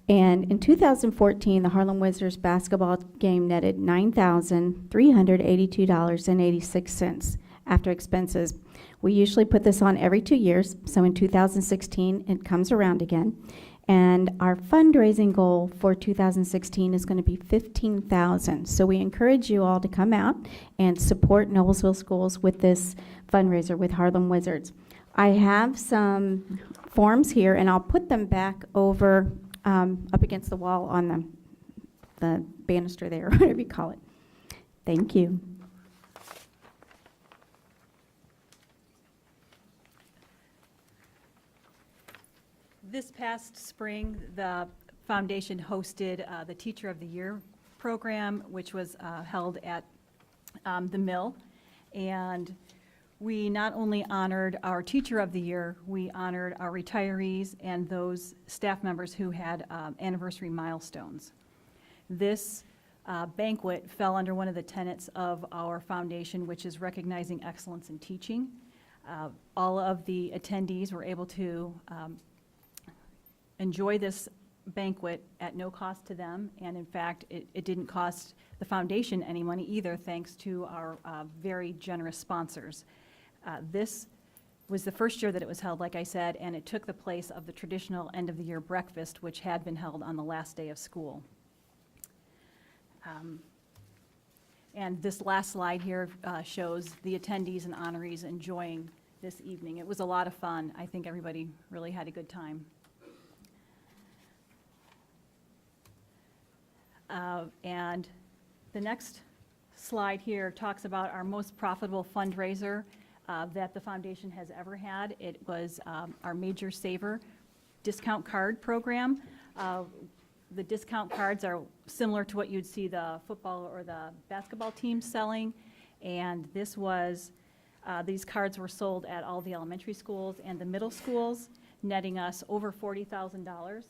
And in 2014, the Harlem Wizards basketball game netted $9,382.86 after expenses. We usually put this on every 2 years, so in 2016 it comes around again. And our fundraising goal for 2016 is going to be $15,000. So we encourage you all to come out and support Noblesville Schools with this fundraiser with Harlem Wizards. I have some forms here, and I'll put them back over up against the wall on the banister there, whatever you call it. Thank you. This past spring, the foundation hosted the Teacher of the Year program, which was held at the Mill. And we not only honored our Teacher of the Year, we honored our retirees and those staff members who had anniversary milestones. This banquet fell under one of the tenets of our foundation, which is recognizing excellence in teaching. All of the attendees were able to enjoy this banquet at no cost to them, and in fact, it didn't cost the foundation any money either, thanks to our very generous sponsors. This was the first year that it was held, like I said, and it took the place of the traditional end-of-the-year breakfast, which had been held on the last day of school. And this last slide here shows the attendees and honorees enjoying this evening. It was a lot of fun. I think everybody really had a good time. And the next slide here talks about our most profitable fundraiser that the foundation has ever had. It was our Major Saver discount card program. The discount cards are similar to what you'd see the football or the basketball teams selling, and this was, these cards were sold at all the elementary schools and the middle schools, netting us over $40,000.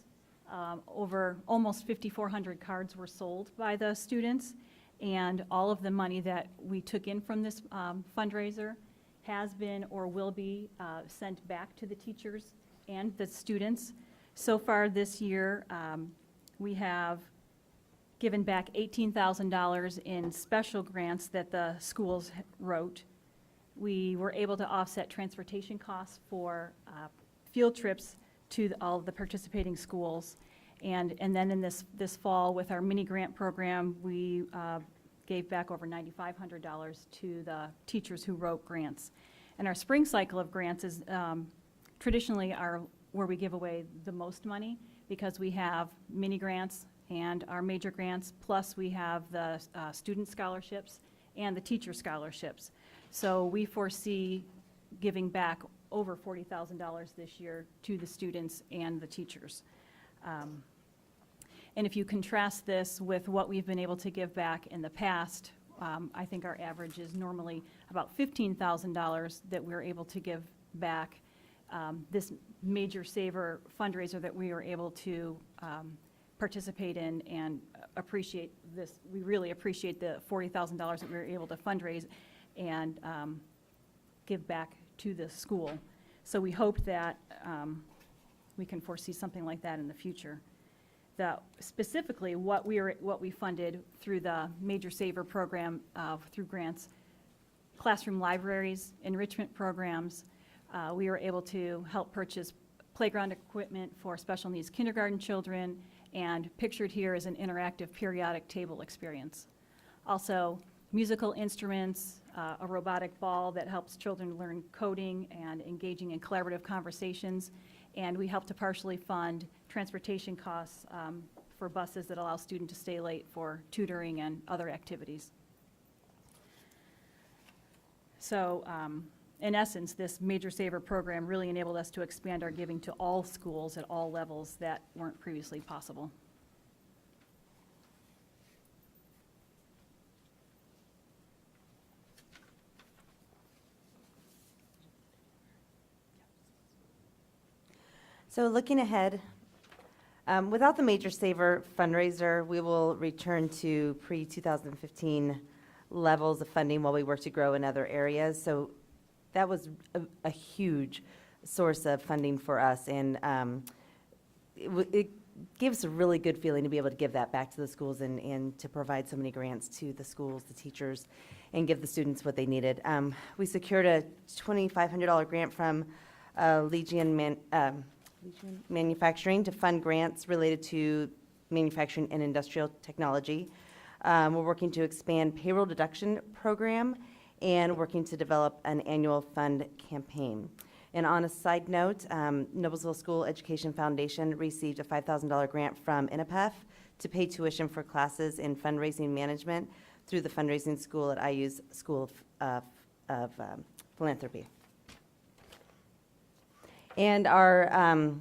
Over almost 5,400 cards were sold by the students, and all of the money that we took in from this fundraiser has been or will be sent back to the teachers and the students. So far this year, we have given back $18,000 in special grants that the schools wrote. We were able to offset transportation costs for field trips to all of the participating schools. And then in this fall, with our mini grant program, we gave back over $9,500 to the teachers who wrote grants. And our spring cycle of grants is traditionally where we give away the most money, because we have mini grants and our major grants, plus we have the student scholarships and the teacher scholarships. So we foresee giving back over $40,000 this year to the students and the teachers. And if you contrast this with what we've been able to give back in the past, I think our average is normally about $15,000 that we're able to give back. This Major Saver fundraiser that we were able to participate in and appreciate this. We really appreciate the $40,000 that we were able to fundraise and give back to the school. So we hope that we can foresee something like that in the future. Specifically, what we funded through the Major Saver program through grants, classroom libraries, enrichment programs. We were able to help purchase playground equipment for special needs kindergarten children, and pictured here is an interactive periodic table experience. Also, musical instruments, a robotic ball that helps children learn coding and engaging in collaborative conversations, and we help to partially fund transportation costs for buses that allow students to stay late for tutoring and other activities. So in essence, this Major Saver program really enabled us to expand our giving to all schools at all levels that weren't previously possible. So looking ahead, without the Major Saver fundraiser, we will return to pre-2015 levels of funding while we work to grow in other areas. So that was a huge source of funding for us, and it gives a really good feeling to be able to give that back to the schools and to provide so many grants to the schools, the teachers, and give the students what they needed. We secured a $2,500 grant from Legion Manufacturing to fund grants related to manufacturing and industrial technology. We're working to expand payroll deduction program and working to develop an annual fund campaign. And on a side note, Noblesville School Education Foundation received a $5,000 grant from NHS to pay tuition for classes in fundraising management through the fundraising school at IU's School of Philanthropy. And our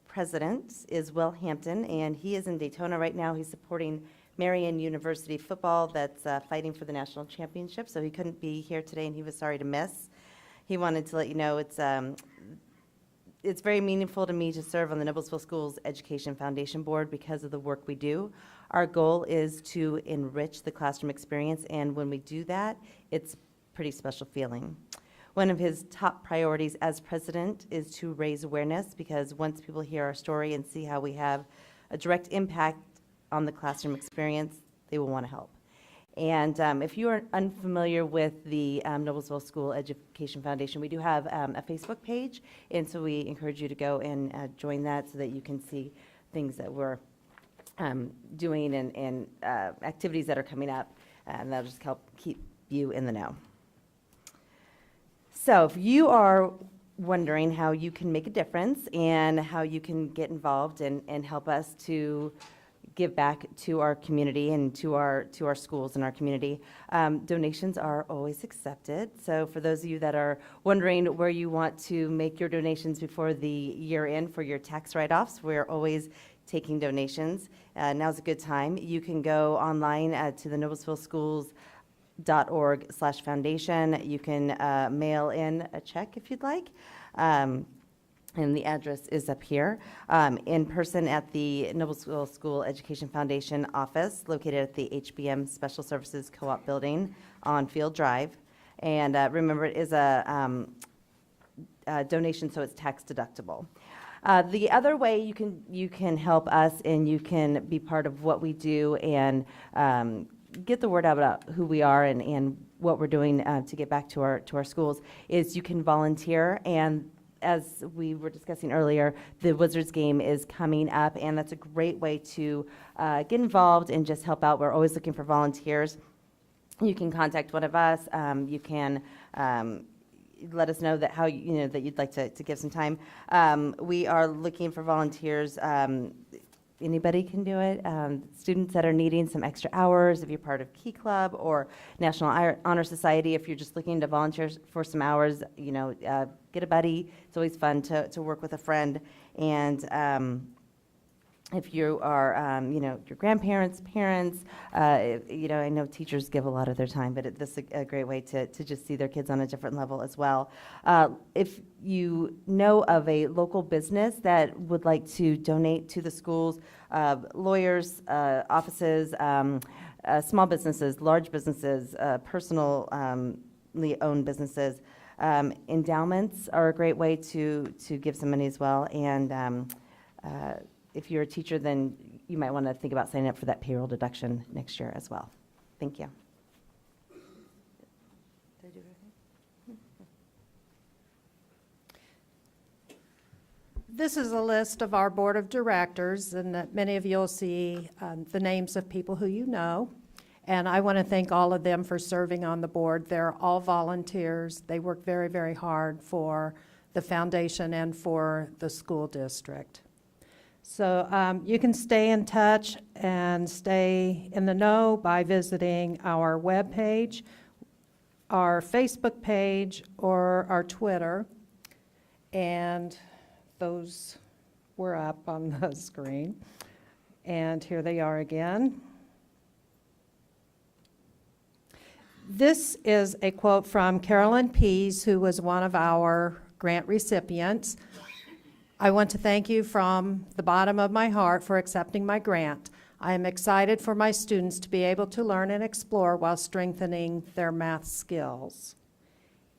president is Will Hampton, and he is in Daytona right now. He's supporting Marian University football that's fighting for the national championship, so he couldn't be here today, and he was sorry to miss. He wanted to let you know it's very meaningful to me to serve on the Noblesville Schools Education Foundation Board because of the work we do. Our goal is to enrich the classroom experience, and when we do that, it's a pretty special feeling. One of his top priorities as president is to raise awareness, because once people hear our story and see how we have a direct impact on the classroom experience, they will want to help. And if you are unfamiliar with the Noblesville School Education Foundation, we do have a Facebook page, and so we encourage you to go and join that so that you can see things that we're doing and activities that are coming up, and that'll just help keep you in the know. So if you are wondering how you can make a difference and how you can get involved and help us to give back to our community and to our schools and our community, donations are always accepted. So for those of you that are wondering where you want to make your donations before the year end for your tax write-offs, we're always taking donations. Now's a good time. You can go online to the noblesvilleschools.org/foundation. You can mail in a check if you'd like. And the address is up here. In person at the Noblesville School Education Foundation office, located at the HBM Special Services Co-op building on Field Drive. And remember, it is a donation, so it's tax deductible. The other way you can help us and you can be part of what we do and get the word out about who we are and what we're doing to get back to our schools is you can volunteer. And as we were discussing earlier, the Wizards game is coming up, and that's a great way to get involved and just help out. We're always looking for volunteers. You can contact one of us. You can let us know that that you'd like to give some time. We are looking for volunteers. Anybody can do it. Students that are needing some extra hours, if you're part of Key Club or National Honor Society, if you're just looking to volunteer for some hours, get a buddy. It's always fun to work with a friend. And if you are, your grandparents, parents, I know teachers give a lot of their time, but this is a great way to just see their kids on a different level as well. If you know of a local business that would like to donate to the schools, lawyers, offices, small businesses, large businesses, personally owned businesses, endowments are a great way to give some money as well. And if you're a teacher, then you might want to think about signing up for that payroll deduction next year as well. Thank you. Did I do everything? This is a list of our board of directors, and that many of you will see the names of people who you know. And I want to thank all of them for serving on the board. They're all volunteers. They work very, very hard for the foundation and for the school district. So you can stay in touch and stay in the know by visiting our webpage, our Facebook page, or our Twitter. And those were up on the screen. And here they are again. This is a quote from Carolyn Pease, who was one of our grant recipients. I want to thank you from the bottom of my heart for accepting my grant. I am excited for my students to be able to learn and explore while strengthening their math skills.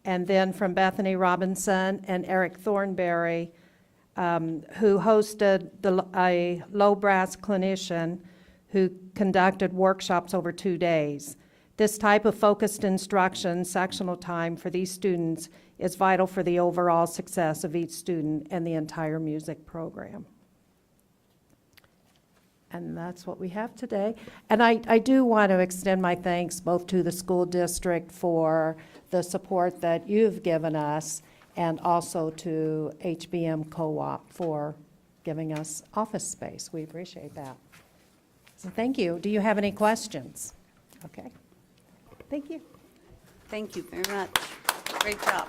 And then from Bethany Robinson and Eric Thornberry, who hosted a low brass clinician who conducted workshops over 2 days. This type of focused instruction, sectional time for these students is vital for the overall success of each student and the entire music program. And that's what we have today. And I do want to extend my thanks both to the school district for the support that you've given us and also to HBM Co-op for giving us office space. We appreciate that. So thank you. Do you have any questions? Okay. Thank you. Thank you very much. Great job.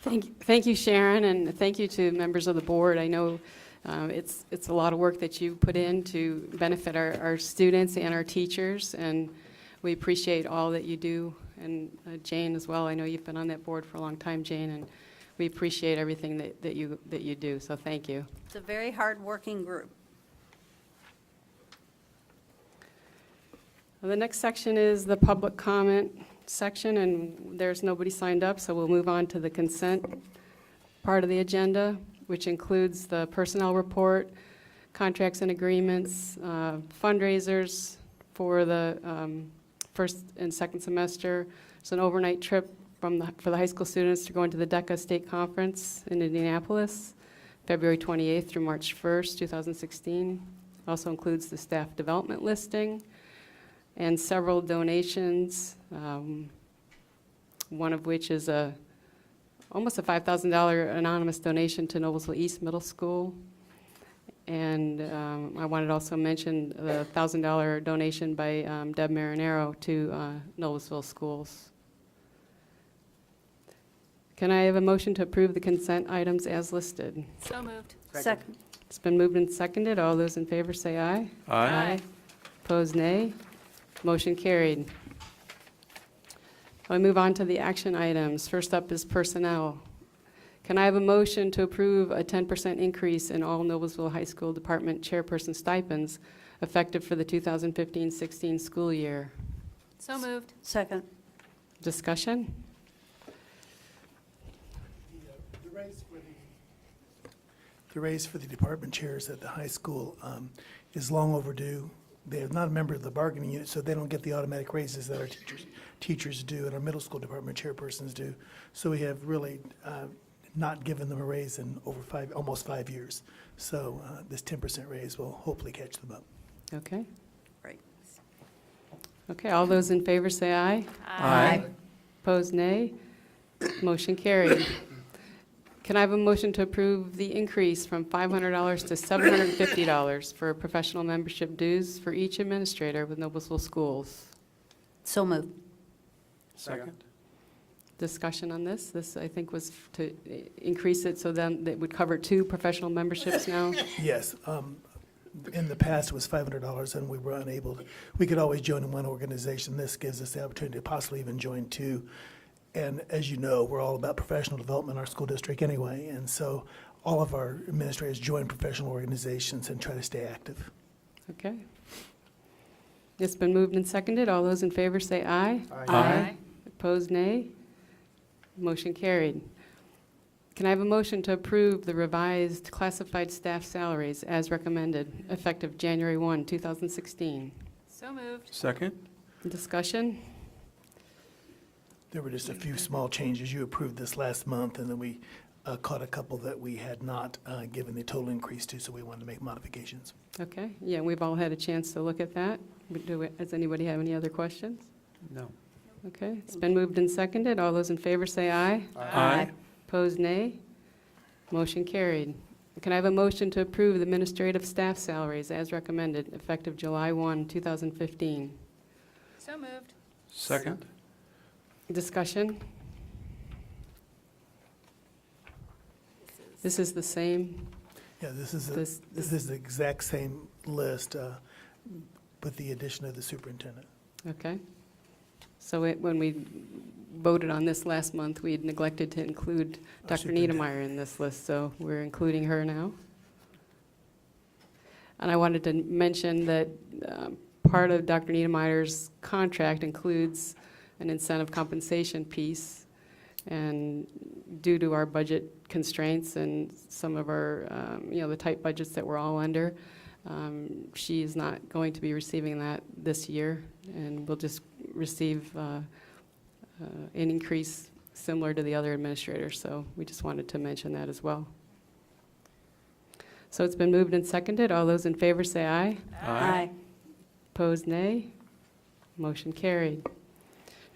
Thank you, Sharon, and thank you to members of the board. I know it's a lot of work that you put in to benefit our students and our teachers, and we appreciate all that you do. And Jane as well. I know you've been on that board for a long time, Jane, and we appreciate everything that you do. So thank you. It's a very hard-working group. Well, the next section is the public comment section, and there's nobody signed up, so we'll move on to the consent part of the agenda, which includes the personnel report, contracts and agreements, fundraisers for the first and second semester. It's an overnight trip for the high school students to go into the DECA State Conference in Indianapolis, February 28th through March 1st, 2016. Also includes the staff development listing and several donations, one of which is almost a $5,000 anonymous donation to Noblesville East Middle School. And I wanted to also mention the $1,000 donation by Deb Marinero to Noblesville Schools. Can I have a motion to approve the consent items as listed? So moved. Second. It's been moved and seconded. All those in favor say aye. Aye. Opposed, nay. Motion carried. I'll move on to the action items. First up is personnel. Can I have a motion to approve a 10% increase in all Noblesville High School Department chairperson stipends effective for the 2015-16 school year? So moved. Second. Discussion? The raise for the department chairs at the high school is long overdue. They are not a member of the bargaining unit, so they don't get the automatic raises that our teachers do and our middle school department chairpersons do. So we have really not given them a raise in almost 5 years. So this 10% raise will hopefully catch them up. Okay. Right. Okay, all those in favor say aye. Aye. Opposed, nay. Motion carried. Can I have a motion to approve the increase from $500 to $750 for professional membership dues for each administrator with Noblesville Schools? So moved. Second. Discussion on this? This, I think, was to increase it so then it would cover 2 professional memberships now? Yes. In the past, it was $500, and we were unable to. We could always join in one organization. This gives us the opportunity to possibly even join 2. And as you know, we're all about professional development in our school district anyway, and so all of our administrators join professional organizations and try to stay active. Okay. It's been moved and seconded. All those in favor say aye. Aye. Opposed, nay. Motion carried. Can I have a motion to approve the revised classified staff salaries as recommended, effective January 1, 2016? So moved. Second. Discussion? There were just a few small changes. You approved this last month, and then we caught a couple that we had not given the total increase to, so we wanted to make modifications. Okay, yeah, we've all had a chance to look at that. Does anybody have any other questions? No. Okay, it's been moved and seconded. All those in favor say aye. Aye. Opposed, nay. Motion carried. Can I have a motion to approve the administrative staff salaries as recommended, effective July 1, 2015? So moved. Second. Discussion? This is the same? Yeah, this is This- the exact same list with the addition of the superintendent. Okay. So when we voted on this last month, we had neglected to include Dr. superintendent. Niedermeyer in this list, so we're including her now. And I wanted to mention that part of Dr. Niedermeyer's contract includes an incentive compensation piece. And due to our budget constraints and some of our, the tight budgets that we're all under, she is not going to be receiving that this year, and will just receive an increase similar to the other administrators. So we just wanted to mention that as well. So it's been moved and seconded. All those in favor say aye. Aye. Opposed, nay. Motion carried.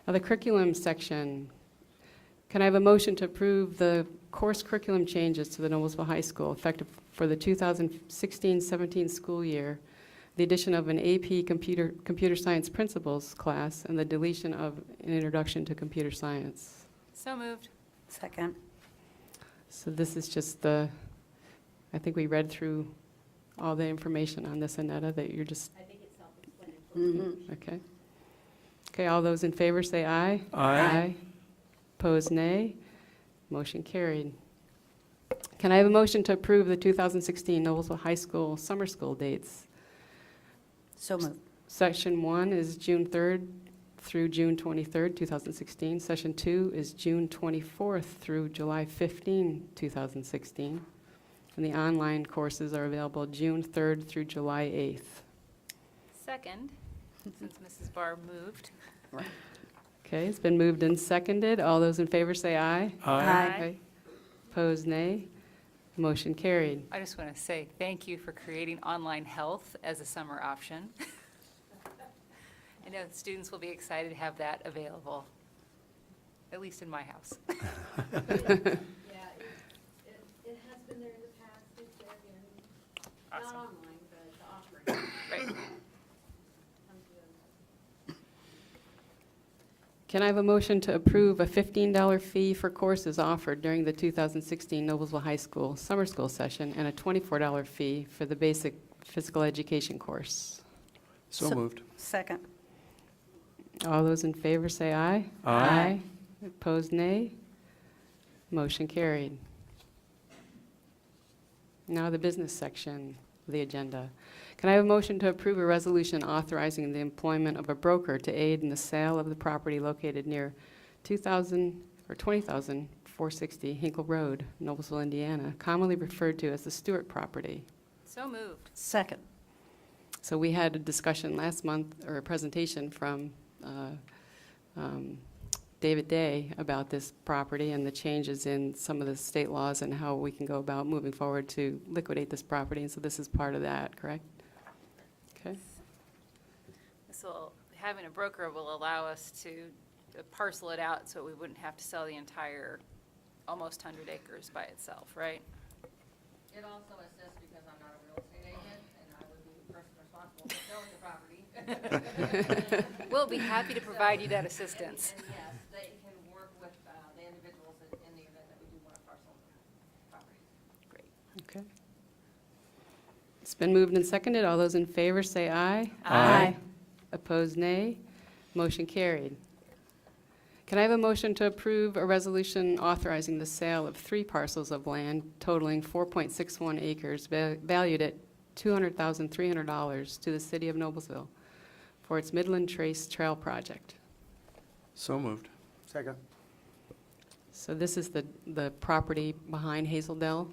Now, the curriculum section. Can I have a motion to approve the course curriculum changes to the Noblesville High School effective for the 2016-17 school year, the addition of an AP computer science principles class, and the deletion of an introduction to computer science? So moved. Second. So this is just I think we read through all the information on this, Annetta, that you're just... I think it's self-explanatory. Okay. Okay, all those in favor say aye. Aye. Opposed, nay. Motion carried. Can I have a motion to approve the 2016 Noblesville High School summer school dates? So moved. Section 1 is June 3rd through June 23rd, 2016. Session 2 is June 24th through July 15, 2016. and the online courses are available June 3rd through July 8th. Second, since Mrs. Barr moved. Okay, it's been moved and seconded. All those in favor say aye. Aye. Opposed, nay. Motion carried. I just want to say thank you for creating online health as a summer option. I know students will be excited to have that available, at least in my house. Yeah, it has been there in the past, it's there again. Not Awesome. online, but the offering. Right. Can I have a motion to approve a $15 fee for courses offered during the 2016 Noblesville High School summer school session and a $24 fee for the basic physical education course? So moved. Second. All those in favor say aye. Aye. Opposed, nay. Motion carried. Now the business section of the agenda. Can I have a motion to approve a resolution authorizing the employment of a broker to aid in the sale of the property located near 20,460 Hinkle Road, Noblesville, Indiana, commonly referred to as the Stewart property? So moved. Second. So we had a discussion last month, or a presentation from David Day about this property and the changes in some of the state laws and how we can go about moving forward to liquidate this property. And so this is part of that, correct? Okay. Having a broker will allow us to parcel it out so we wouldn't have to sell the entire almost 100 acres by itself, right? It also assists because I'm not a real estate agent, and I would be the person responsible for selling the property. We'll be happy to provide you that assistance. And yes, they can work with the individuals in the event that we do want to parcel properties. Great. Okay. It's been moved and seconded. All those in favor say aye. Aye. Opposed, nay. Motion carried. Can I have a motion to approve a resolution authorizing the sale of 3 parcels of land totaling 4.61 acres valued at $200,300 to the city of Noblesville for its Midland Trace Trail project? So moved. Second. So this is the property behind Hazeldale.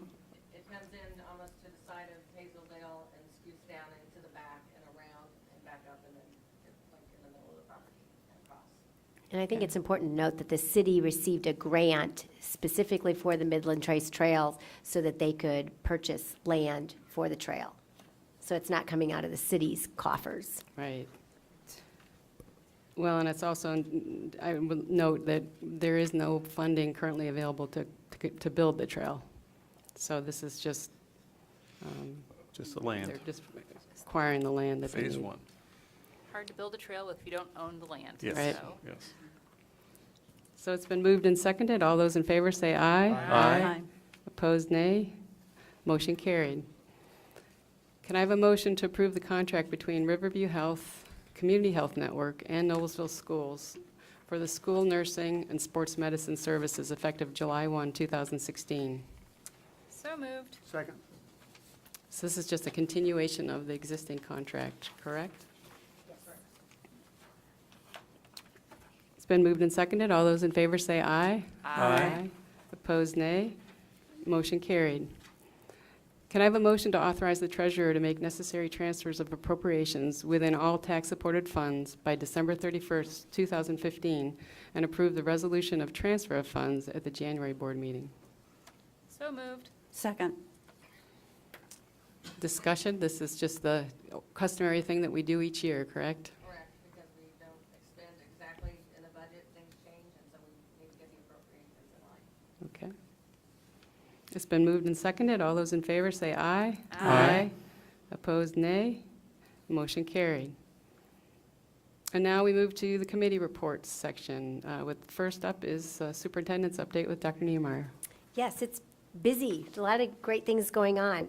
It comes in almost to the side of Hazeldale and scoots down into the back and around and back up, and then it's like in the middle of the property and across. And I think it's important to note that the city received a grant specifically for the Midland Trace Trails so that they could purchase land for the trail. So it's not coming out of the city's coffers. Right. Well, and it's also, I will note that there is no funding currently available to build the trail. So this is just, Just the land. they're just acquiring the land that they Phase need. 1. Hard to build a trail if you don't own the land. Yes. Right. So Yes. So it's been moved and seconded. All those in favor say aye. Aye. Opposed, nay. Motion carried. Can I have a motion to approve the contract between Riverview Health, Community Health Network, and Noblesville Schools for the school nursing and sports medicine services effective July 1, 2016? So moved. Second. So this is just a continuation of the existing contract, correct? Yes, sir. It's been moved and seconded. All those in favor say aye. Aye. Opposed, nay. Motion carried. Can I have a motion to authorize the treasurer to make necessary transfers of appropriations within all tax-supported funds by December 31st, 2015, and approve the resolution of transfer of funds at the January board meeting? So moved. Second. Discussion, this is just the customary thing that we do each year, correct? Correct, because we don't expend exactly in the budget, things change, and so we need to get the appropriations in line. Okay. It's been moved and seconded. All those in favor say aye. Aye. Opposed, nay. Motion carried. And now we move to the committee reports section. First up is superintendent's update with Dr. Niemeyer. Yes, it's busy, a lot of great things going on.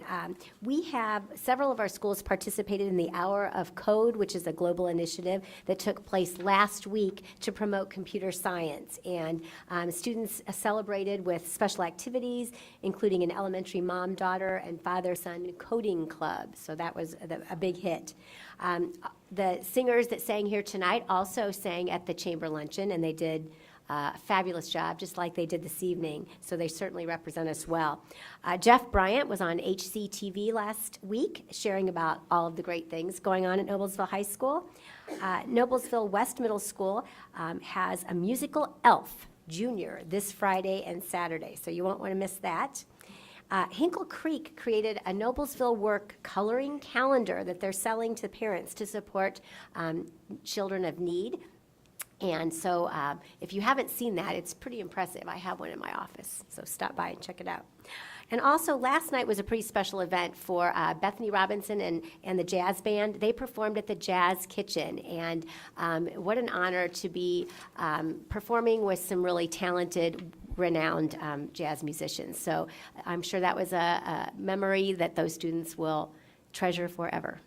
We have, several of our schools participated in the Hour of Code, which is a global initiative that took place last week to promote computer science. And students celebrated with special activities, including an elementary mom-daughter and father-son coding club. So that was a big hit. The singers that sang here tonight also sang at the Chamber Luncheon, and they did a fabulous job, just like they did this evening, so they certainly represent us well. Jeff Bryant was on HCTV last week, sharing about all of the great things going on at Noblesville High School. Noblesville West Middle School has a musical elf junior this Friday and Saturday, so you won't want to miss that. Hinkle Creek created a Noblesville Work coloring calendar that they're selling to parents to support children of need. And so if you haven't seen that, it's pretty impressive. I have one in my office, so stop by and check it out. And also, last night was a pretty special event for Bethany Robinson and the jazz band. They performed at the Jazz Kitchen, and what an honor to be performing with some really talented, renowned jazz musicians. So I'm sure that was a memory that those students will treasure forever.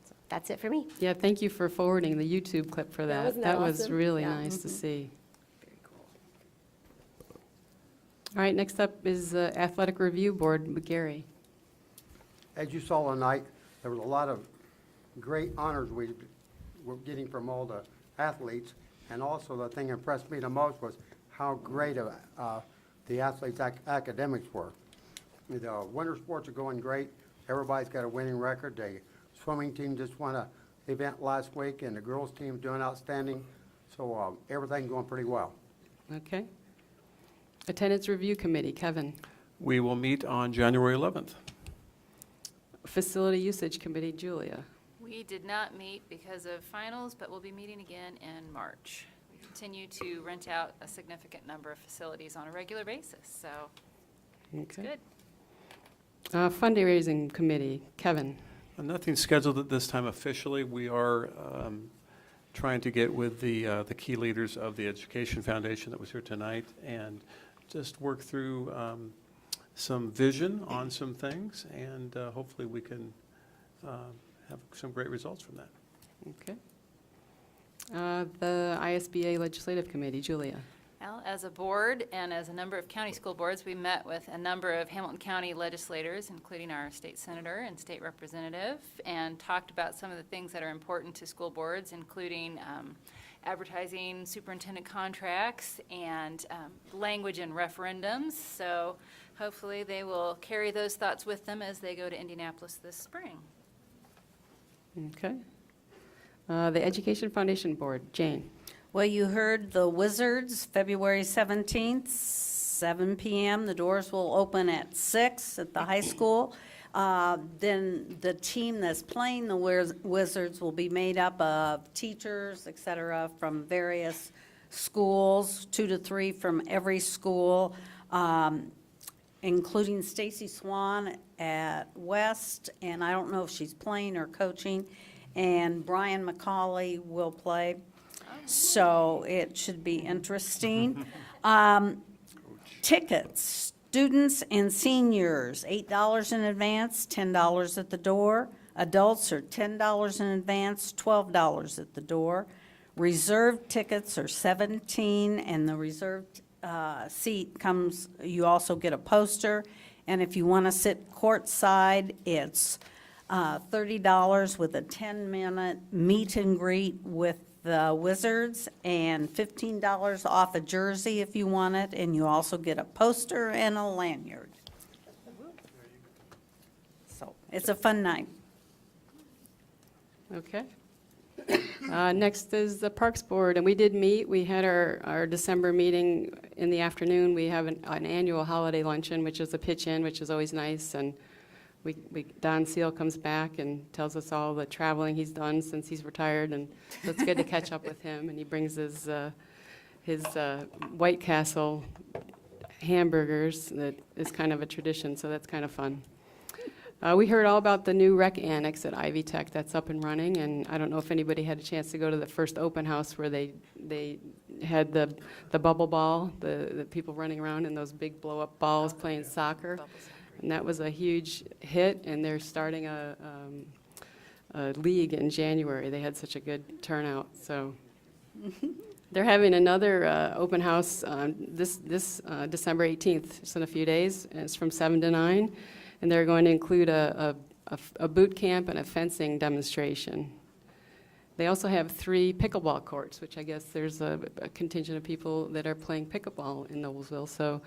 So that's it for me. Yeah, thank you for forwarding the YouTube clip for that. wasn't that was awesome? really Yeah. nice to see. All right, next up is the Athletic Review Board, Gary. As you saw tonight, there was a lot of great honors we were getting from all the athletes, and also the thing that impressed me the most was how great the athletes' academics were. The winter sports are going great. Everybody's got a winning record. The swimming team just won an event last week, and the girls' team's doing outstanding. So everything's going pretty well. Okay. Attendance Review Committee, Kevin. We will meet on January 11th. Facility Usage Committee, Julia. We did not meet because of finals, but we'll be meeting again in March. We continue to rent out a significant number of facilities on a regular basis, so it's Okay. good. Fundraising Committee, Kevin. Nothing scheduled at this time officially. We are trying to get with the key leaders of the Education Foundation that was here tonight and just work through some vision on some things, and hopefully we can have some great results from that. Okay. The ISBA Legislative Committee, Julia. Well, as a board and as a number of county school boards, we met with a number of Hamilton County legislators, including our state senator and state representative, and talked about some of the things that are important to school boards, including advertising, superintendent contracts, and language in referendums. So hopefully they will carry those thoughts with them as they go to Indianapolis this spring. Okay. The Education Foundation Board, Jane. Well, you heard the Wizards, February 17th, 7 p.m. The doors will open at 6 at the high school. Then the team that's playing the Wizards will be made up of teachers, et cetera, from various schools, 2 to 3 from every school, including Stacy Swan at West, and I don't know if she's playing or coaching, and Brian McCauley will play. So it should be interesting. Tickets, students and seniors, $8 in advance, $10 at the door. Adults are $10 in advance, $12 at the door. Reserved tickets are $17, and the reserved seat comes, you also get a poster. And if you want to sit courtside, it's $30 with a 10-minute meet and greet with the Wizards, and $15 off a jersey if you want it, and you also get a poster and a lanyard. So it's a fun night. Okay. Next is the Parks Board, and we did meet. We had our December meeting in the afternoon. We have an annual holiday luncheon, which is a pitch-in, which is always nice, and Don Seal comes back and tells us all the traveling he's done since he's retired, and so it's good to catch up with him. And he brings his White Castle hamburgers that is kind of a tradition, so that's kind of fun. We heard all about the new rec annex at Ivy Tech that's up and running, and I don't know if anybody had a chance to go to the first open house where they had the bubble ball, the people running around in those big blow-up balls playing soccer. And that was a huge hit, and they're starting a league in January. They had such a good turnout, so. They're having another open house this December 18th, just in a few days, and it's from 7 to 9, and they're going to include a boot camp and a fencing demonstration. They also have 3 pickleball courts, which I guess there's a contingent of people that are playing pickleball in Noblesville, so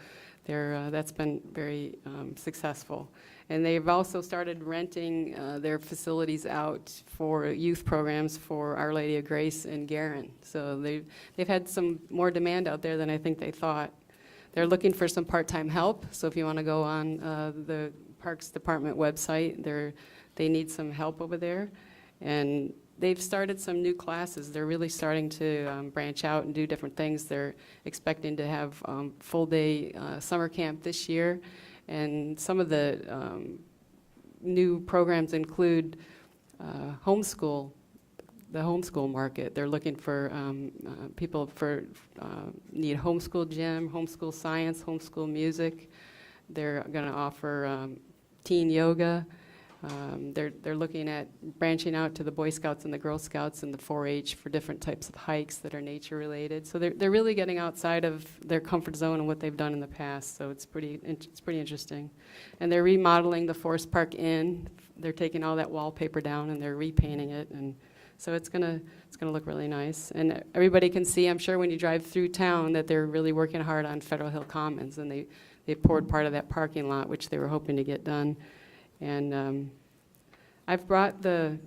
that's been very successful. And they've also started renting their facilities out for youth programs for Our Lady of Grace and Garin. So they've had some more demand out there than I think they thought. They're looking for some part-time help, so if you want to go on the Parks Department website, they need some help over there. And they've started some new classes. They're really starting to branch out and do different things. They're expecting to have full-day summer camp this year. And some of the new programs include homeschool, the homeschool market. They're looking for people for need homeschool gym, homeschool science, homeschool music. They're going to offer teen yoga. They're looking at branching out to the Boy Scouts and the Girl Scouts and the 4-H for different types of hikes that are nature related. So they're really getting outside of their comfort zone and what they've done in the past. So it's pretty interesting. And they're remodeling the Forest Park Inn. They're taking all that wallpaper down and they're repainting it, and so it's gonna look really nice. And everybody can see, I'm sure, when you drive through town, that they're really working hard on Federal Hill Commons, and they poured part of that parking lot, which they were hoping to get done. And I've brought the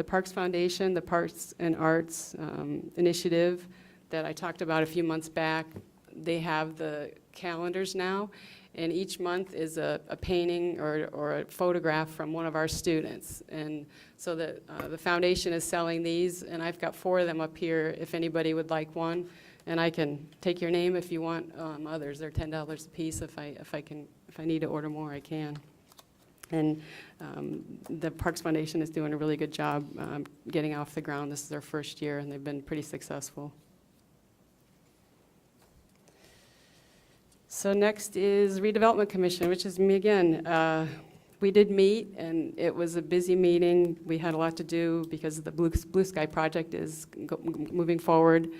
Parks Foundation, the Parks and Arts initiative that I talked about a few months back. They have the calendars now, and each month is a painting or a photograph from one of our students. And so the foundation is selling these, and I've got 4 of them up here if anybody would like one. And I can take your name if you want others. They're $10 a piece. If I need to order more, I can. And the Parks Foundation is doing a really good job getting off the ground. This is their first year, and they've been pretty successful. So next is Redevelopment Commission, which is me again. We did meet, and it was a busy meeting. We had a lot to do because the Blue Sky project is moving forward,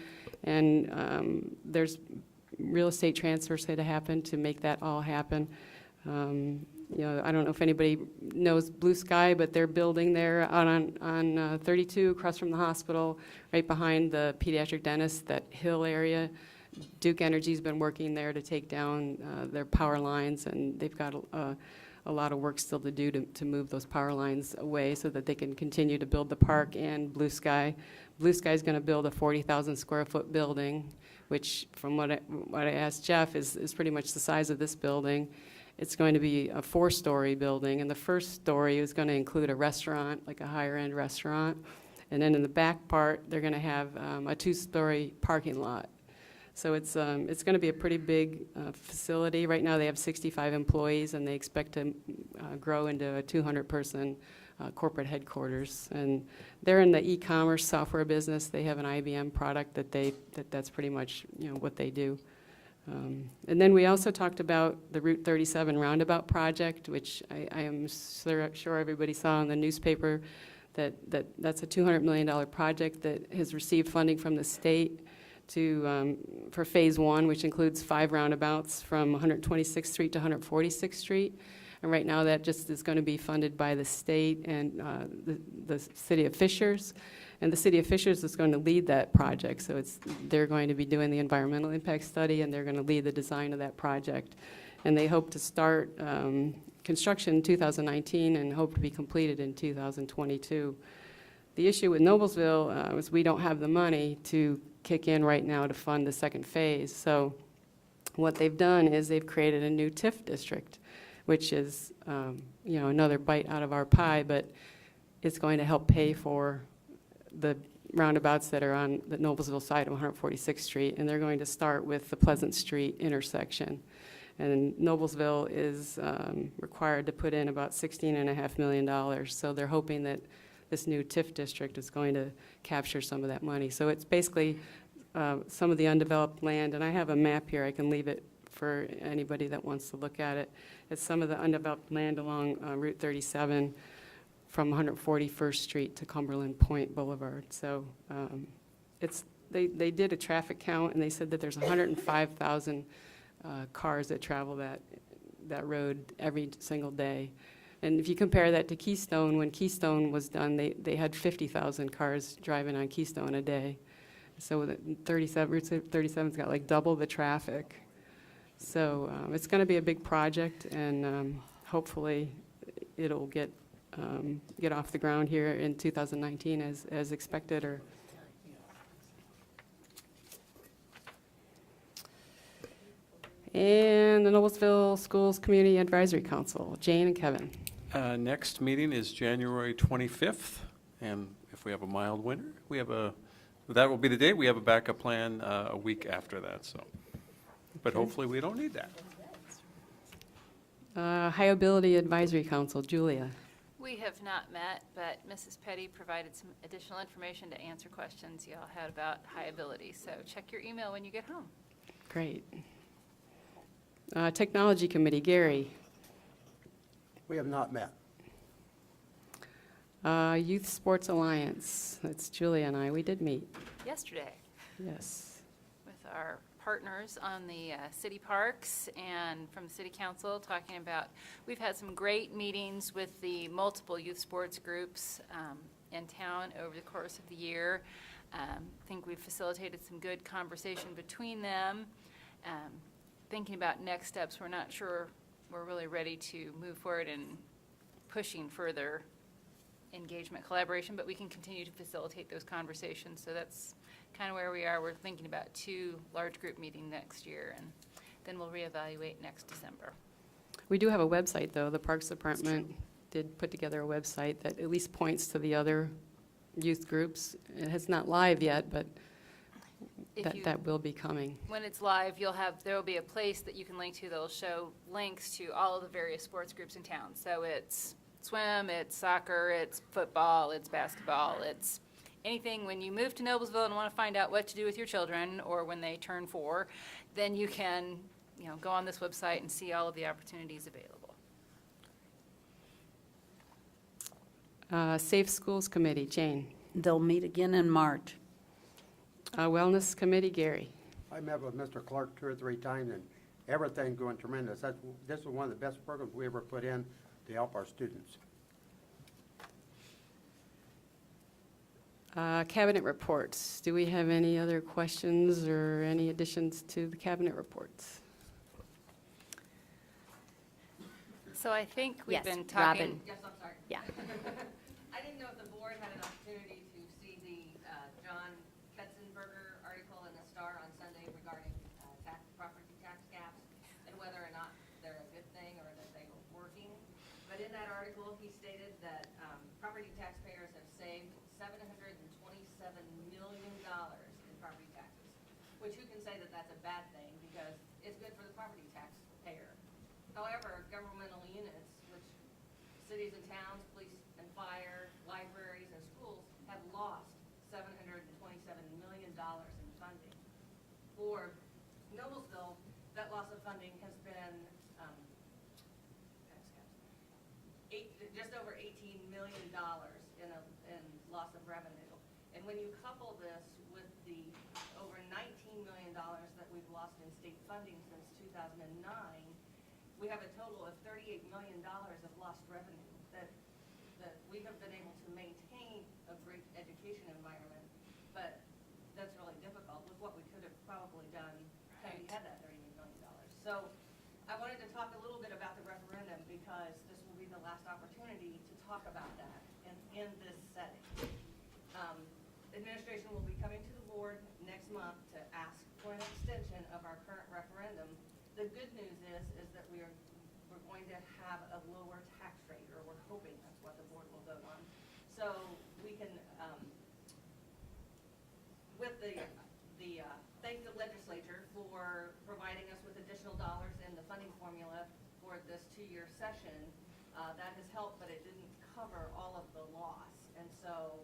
and there's real estate transfers that happen to make that all happen. You know, I don't know if anybody knows Blue Sky, but they're building there out on 32 across from the hospital, right behind the pediatric dentist, that hill area. Duke Energy's been working there to take down their power lines, and they've got a lot of work still to do to move those power lines away so that they can continue to build the park and Blue Sky. Blue Sky is going to build a 40,000 square foot building, which from what I asked Jeff is pretty much the size of this building. It's going to be a 4-story building, and the first story is going to include a restaurant, like a higher-end restaurant. And then in the back part, they're going to have a 2-story parking lot. So it's going to be a pretty big facility. Right now they have 65 employees, and they expect to grow into a 200-person corporate headquarters. And they're in the e-commerce software business. They have an IBM product that's pretty much what they do. And then we also talked about the Route 37 roundabout project, which I am sure everybody saw in the newspaper that's a $200 million project that has received funding from the state for phase 1, which includes 5 roundabouts from 126th Street to 146th Street. And right now that just is going to be funded by the state and the city of Fishers. And the city of Fishers is going to lead that project. So they're going to be doing the environmental impact study, and they're going to lead the design of that project. And they hope to start construction in 2019 and hope to be completed in 2022. The issue with Noblesville is we don't have the money to kick in right now to fund the second phase. So what they've done is they've created a new TIF district, which is another bite out of our pie, but it's going to help pay for the roundabouts that are on the Noblesville side of 146th Street, and they're going to start with the Pleasant Street intersection. And Noblesville is required to put in about $16.5 million, so they're hoping that this new TIF district is going to capture some of that money. So it's basically some of the undeveloped land, and I have a map here. I can leave it for anybody that wants to look at it. It's some of the undeveloped land along Route 37 from 141st Street to Cumberland Point Boulevard. So they did a traffic count, and they said that there's 105,000 cars that travel that road every single day. And if you compare that to Keystone, when Keystone was done, they had 50,000 cars driving on Keystone a day. So the 37's got like double the traffic. So it's going to be a big project, and hopefully it'll get off the ground here in 2019 as expected. And the Noblesville Schools Community Advisory Council, Jane and Kevin. Next meeting is January 25th, and if we have a mild winter, that will be the date. We have a backup plan a week after that, so. But hopefully we don't need that. High Ability Advisory Council, Julia. We have not met, but Mrs. Petty provided some additional information to answer questions you all had about high ability. So check your email when you get home. Great. Technology Committee, Gary. We have not met. Youth Sports Alliance, that's Julia and I. We did meet. Yesterday. Yes. With our partners on the city parks and from the city council talking about, we've had some great meetings with the multiple youth sports groups in town over the course of the year. I think we've facilitated some good conversation between them. Thinking about next steps, we're not sure we're really ready to move forward in pushing further engagement, collaboration, but we can continue to facilitate those conversations. So that's kind of where we are. We're thinking about 2 large group meetings next year, and then we'll reevaluate next December. We do have a website, though. The Parks Department did put together a website that at least points to the other youth groups. It's not live yet, but that will be coming. When it's live, there will be a place that you can link to that will show links to all of the various sports groups in town. So it's swim, it's soccer, it's football, it's basketball, it's anything. When you move to Noblesville and want to find out what to do with your children, or when they turn 4, then you can, go on this website and see all of the opportunities available. Safe Schools Committee, Jane. They'll meet again in March. Wellness Committee, Gary. I met with Mr. Clark 2 or 3 times, and everything's going tremendous. This is one of the best programs we ever put in to help our students. Cabinet reports. Do we have any other questions or any additions to the cabinet reports? So I think we've Yes, been talking. Robin. Yes, I'm sorry. Yeah. I didn't know if the board had an opportunity to see the John Ketzenberger article in the Star on Sunday regarding property tax caps and whether or not they're a good thing or that they were working. But in that article, he stated that property taxpayers have saved $727 million in property taxes, which who can say that that's a bad thing because it's good for the property taxpayer. However, governmental units, which cities and towns, police and fire, libraries and schools have lost $727 million in funding. For Noblesville, that loss of funding has been just over $18 million in loss of revenue. And when you couple this with the over $19 million that we've lost in state funding since 2009, we have a total of $38 million of lost revenue that we have been able to maintain a great education environment, but that's really difficult with what we could have probably done had we had that $38 million. So I wanted to talk a little bit about the referendum because this will be the last opportunity to talk about that in this setting. Administration will be coming to the board next month to ask for an extension of our current referendum. The good news is that we're going to have a lower tax rate, or we're hoping that's what the board will vote on. So we can, thank the legislature for providing us with additional dollars in the funding formula for this 2-year session. That has helped, but it didn't cover all of the loss. And so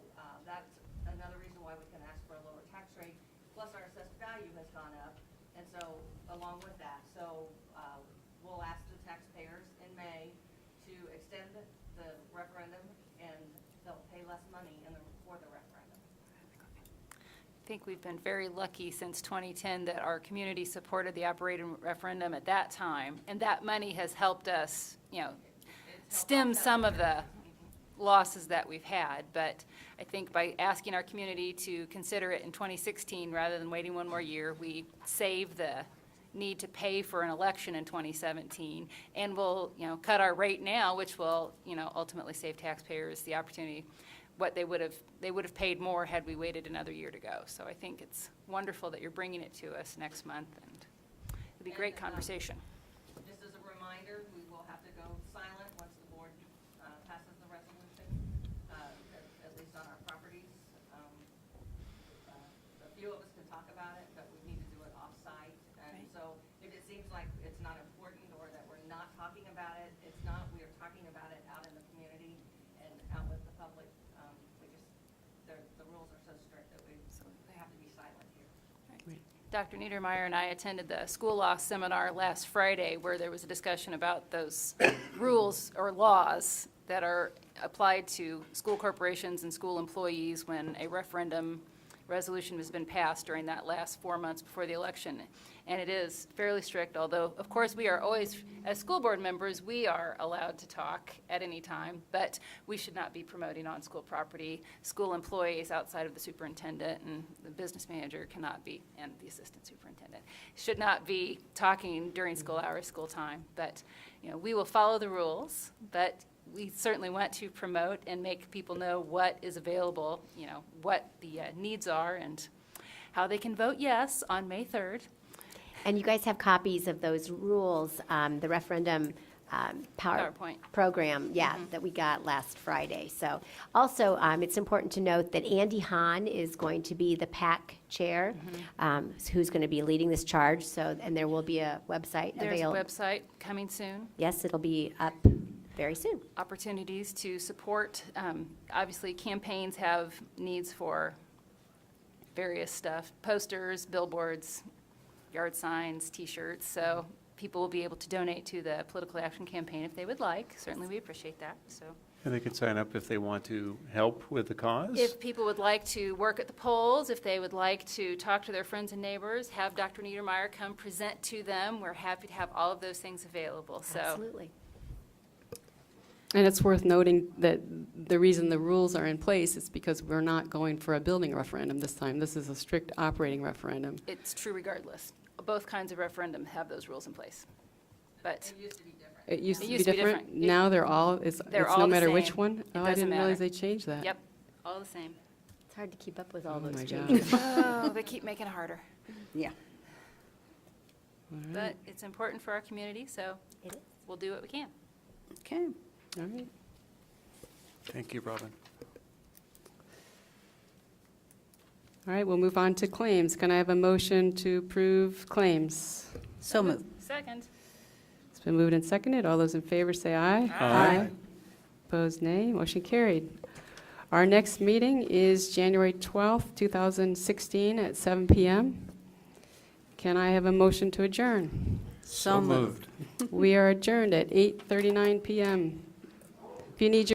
that's another reason why we can ask for a lower tax rate. Plus our assessed value has gone up. And so along with that, we'll ask the taxpayers in May to extend the referendum, and they'll pay less money for the referendum. I think we've been very lucky since 2010 that our community supported the operating referendum at that time, and that money has helped us, stem some of the losses that we've had. But I think by asking our community to consider it in 2016 rather than waiting one more year, we save the need to pay for an election in 2017, and we'll, cut our rate now, which will, ultimately save taxpayers the opportunity, what they would have paid more had we waited another year to go. So I think it's wonderful that you're bringing it to us next month, and it'll be a great conversation. Just as a reminder, we will have to go silent once the board passes the resolution, at least on our properties. A few of us can talk about it, but we need to do it off-site. And so if it seems like it's not important or that we're not talking about it, it's not. We are talking about it out in the community and out with the public. The rules are so strict that we have to be silent here. Dr. Niedermeyer and I attended the school law seminar last Friday where there was a discussion about those rules or laws that are applied to school corporations and school employees when a referendum resolution has been passed during that last 4 months before the election. And it is fairly strict, although, of course, we are always, as school board members, we are allowed to talk at any time, but we should not be promoting on school property. School employees outside of the superintendent and the business manager cannot be, and the assistant superintendent, should not be talking during school hours, school time. But, we will follow the rules, but we certainly want to promote and make people know what is available, what the needs are and how they can vote yes on May 3rd. And you guys have copies of those rules, the referendum PowerPoint program, that we got last Friday. So also, it's important to note that Andy Hahn is going to be the PAC chair, who's going to be leading this charge. So, and there will be a website available. There's a website coming soon. Yes, it'll be up very soon. Opportunities to support. Obviously, campaigns have needs for various stuff, posters, billboards, yard signs, T-shirts. So people will be able to donate to the political action campaign if they would like. Certainly, we appreciate that. So, And they can sign up if they want to help with the cause? if people would like to work at the polls, if they would like to talk to their friends and neighbors, have Dr. Niedermeyer come present to them, we're happy to have all of those things available. So. Absolutely. And it's worth noting that the reason the rules are in place is because we're not going for a building referendum this time. This is a strict operating referendum. It's true regardless. Both kinds of referendum have those rules in place. But It used to be different. It used It to be used to be different. different. Now they're all, it's all no the matter which same. one? It Oh, I doesn't didn't realize matter. they changed that. Yep, all the same. It's hard to keep up with all Oh those my changes. gosh. Oh, they keep making it harder. Yeah. All But right. it's important for our community, so It is. we'll do what we can. Okay. All right. Thank you, Robin. All right, we'll move on to claims. Can I have a motion to approve claims? So moved. Second. It's been moved and seconded. All those in favor say aye. Aye. Opposed, nay. Motion carried. Our next meeting is January 12th, 2016 at 7 p.m. Can I have a motion to adjourn? So moved. We are adjourned at 8:39 p.m. If you need your